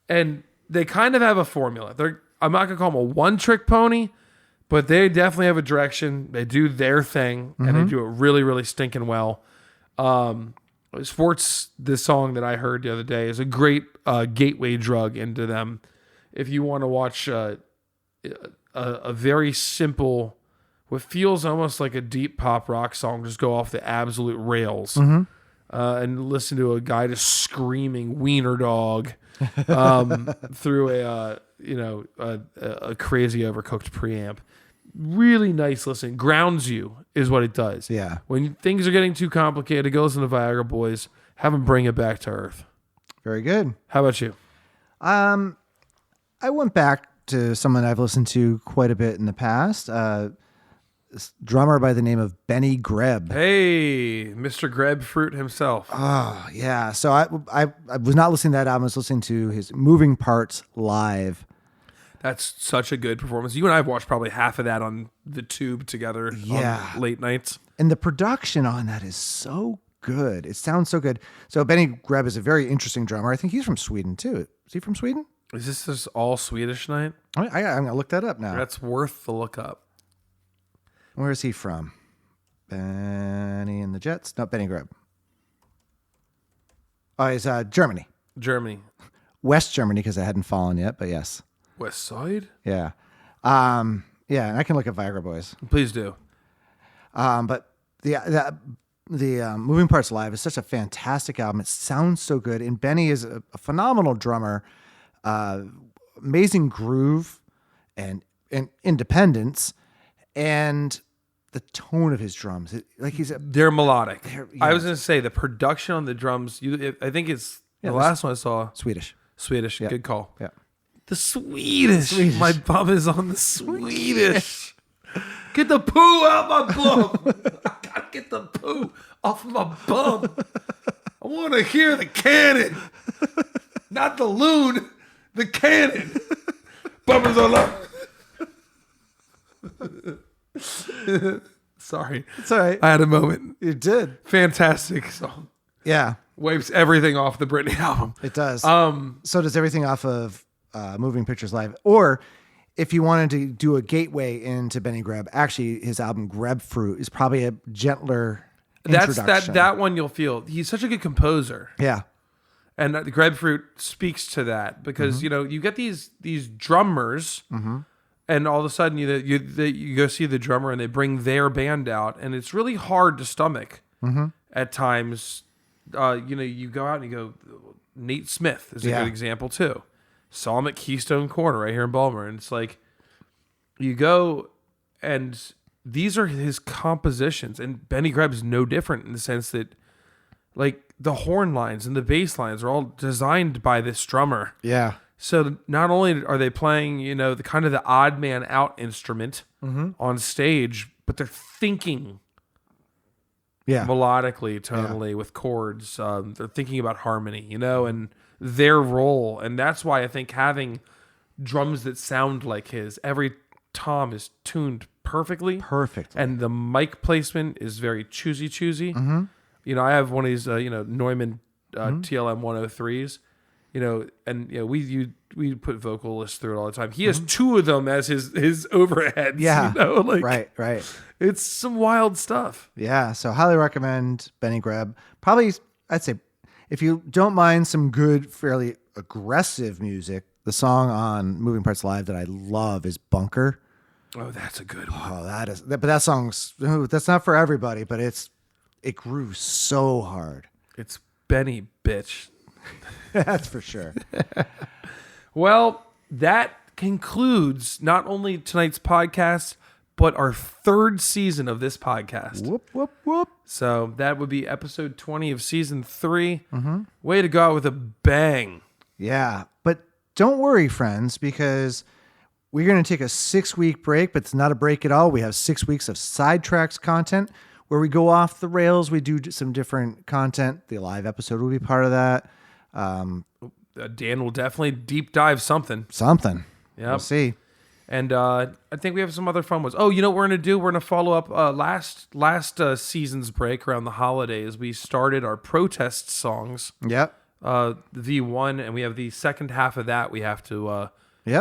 And they kind of have a formula. I'm not going to call them a one-trick pony, but they definitely have a direction. They do their thing, and they do it really, really stinking well. Sports, this song that I heard the other day, is a great gateway drug into them. If you want to watch a very simple, what feels almost like a deep pop rock song, just go off the absolute rails and listen to a guy just screaming "Wiener Dog" through a crazy overcooked preamp. Really nice listen. Grounds you is what it does. Yeah. When things are getting too complicated, go listen to Viagra Boys. Have them bring it back to earth. Very good. How about you? I went back to someone I've listened to quite a bit in the past. This drummer by the name of Benny Greb. Hey, Mr. Grebfruit himself. Oh, yeah. So I was not listening to that album. I was listening to his Moving Parts live. That's such a good performance. You and I have watched probably half of that on the tube together on late nights. And the production on that is so good. It sounds so good. So Benny Greb is a very interesting drummer. I think he's from Sweden too. Is he from Sweden? Is this just all Swedish night? I'm going to look that up now. That's worth the look up. Where is he from? Benny and the Jets? No, Benny Greb. Oh, he's Germany. Germany. West Germany, because I hadn't fallen yet, but yes. West Side? Yeah. Yeah, and I can look at Viagra Boys. Please do. But the Moving Parts Live is such a fantastic album. It sounds so good. And Benny is a phenomenal drummer. Amazing groove and independence. And the tone of his drums. They're melodic. I was yeah. going to say the production on the drums, I think it's the last one I saw. Swedish. Swedish. Good call. Yeah. The Swedish. My bum is on the Swedish. Get the poo out my bum. I gotta get the poo off my bum. I want to hear the cannon. Not the loon, the cannon. Bummers on up. Sorry. It's all right. I had a moment. You did. Fantastic song. Yeah. Wipes everything off the Britney album. It does. So does everything off of Moving Pictures Live. Or if you wanted to do a gateway into Benny Greb, actually his album Grebfruit is probably a gentler introduction. That one you'll feel. He's such a good composer. Yeah. And the Grebfruit speaks to that because, you get these drummers and all of a sudden you go see the drummer and they bring their band out and it's really hard to stomach at times. You go out and you go, Nate Smith is a good example too. Saw him at Keystone Corner right here in Baltimore. And it's like, you go and these are his compositions. And Benny Greb is no different in the sense that like the horn lines and the bass lines are all designed by this drummer. Yeah. So not only are they playing, the kind of the odd man out instrument on stage, but they're thinking melodically, tonally with chords. They're thinking about harmony, and their role. And that's why I think having drums that sound like his, every tom is tuned perfectly. And the mic placement is very choosy. I have one of these, Neumann TLM 103s, and we put vocalists through it all the time. He has two of them as his overheads. Yeah. Right. It's some wild stuff. Yeah. So highly recommend Benny Greb. Probably, I'd say, if you don't mind some good, fairly aggressive music, the song on Moving Parts Live that I love is Bunker. Oh, that's a good one. Oh, but that song's, that's not for everybody, but it grooves so hard. It's Benny, bitch. That's for sure. Well, that concludes not only tonight's podcast, but our 3rd season of this podcast. Whoop, whoop, whoop. So that would be episode 20 of season 3. Way to go out with a bang. Yeah, but don't worry, friends, because we're going to take a 6-week break, but it's not a break at all. We have 6 weeks of sidetracks content where we go off the rails. We do some different content. The live episode will be part of that. Dan will definitely deep dive something. Something. Yep. We'll see. And I think we have some other fun ones. Oh, you know what we're going to do? We're going to follow up last season's break around the holidays. We started our protest songs. Yep. V1, and we have the second half of that we have to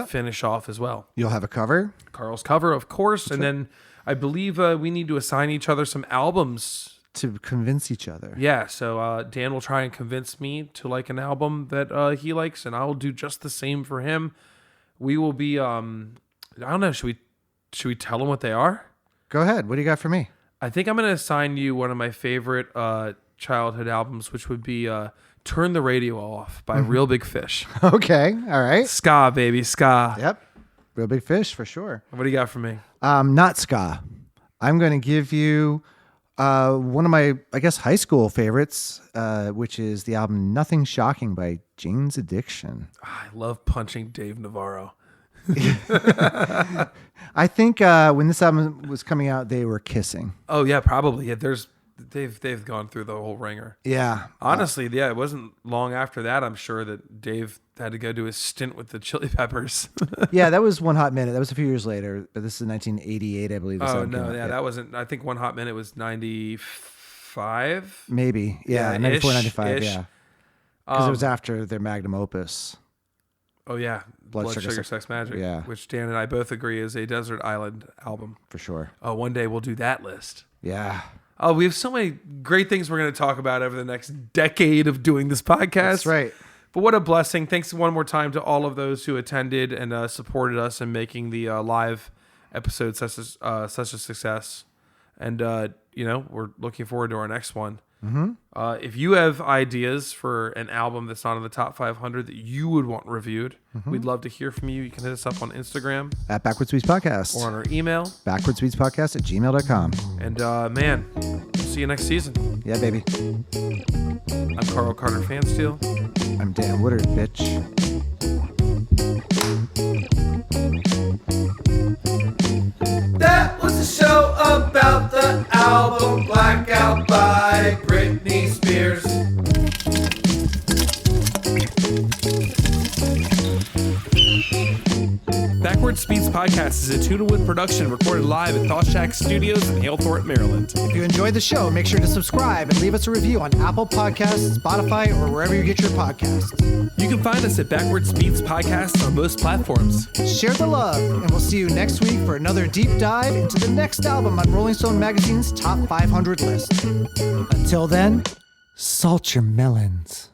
finish off as well. You'll have a cover? Carl's cover, of course. And then I believe we need to assign each other some albums. To convince each other. Yeah, so Dan will try and convince me to like an album that he likes, and I'll do just the same for him. We will be, I don't know, should we tell him what they are? Go ahead. What do you got for me? I think I'm going to assign you one of my favorite childhood albums, which would be Turn the Radio Off by Real Big Fish. Okay. All right. Ska, baby, ska. Yep. Real Big Fish for sure. What do you got for me? Not ska. I'm going to give you one of my, I guess, high school favorites, which is the album Nothing Shocking by Jane's Addiction. I love punching Dave Navarro. I think when this album was coming out, they were kissing. Oh, yeah, probably. Yeah, they've gone through the whole ringer. Yeah. Honestly, yeah, it wasn't long after that, I'm sure, that Dave had to go do his stint with the Chili Peppers. Yeah, that was One Hot Minute. That was a few years later, but this is 1988, I believe. Oh, no, yeah, that wasn't, I think One Hot Minute was 95? Maybe, yeah, 94, 95, yeah. Because it was after their magnum opus. Oh, yeah, Blood Sugar, Sex Magic, yeah. Which Dan and I both agree is a Desert Island album. For sure. Oh, one day we'll do that list. Yeah. Oh, we have so many great things we're going to talk about over the next decade of doing this podcast. That's right. But what a blessing. Thanks one more time to all of those who attended and supported us in making the live episode such a success. And, we're looking forward to our next one. If you have ideas for an album that's not in the top 500 that you would want reviewed, we'd love to hear from you. You can hit us up on Instagram. At Backward Sweets Podcast. Or on our email. BackwardSweetsPodcast@gmail.com. And, man, we'll see you next season. Yeah, baby. I'm Carl Carter Fansteel. I'm Dan Woodard, bitch. That was a show about the album Blackout by Britney Spears. Backward Speeds Podcast is a Tuna-Wood production recorded live at Thought Shack Studios in Halethorpe, Maryland. If you enjoyed the show, make sure to subscribe and leave us a review on Apple Podcasts, Spotify, or wherever you get your podcasts. You can find us at Backward Speeds Podcast on most platforms. Share the love, and we'll see you next week for another deep dive into the next album on Rolling Stone Magazine's Top 500 list. Until then, salt your melons.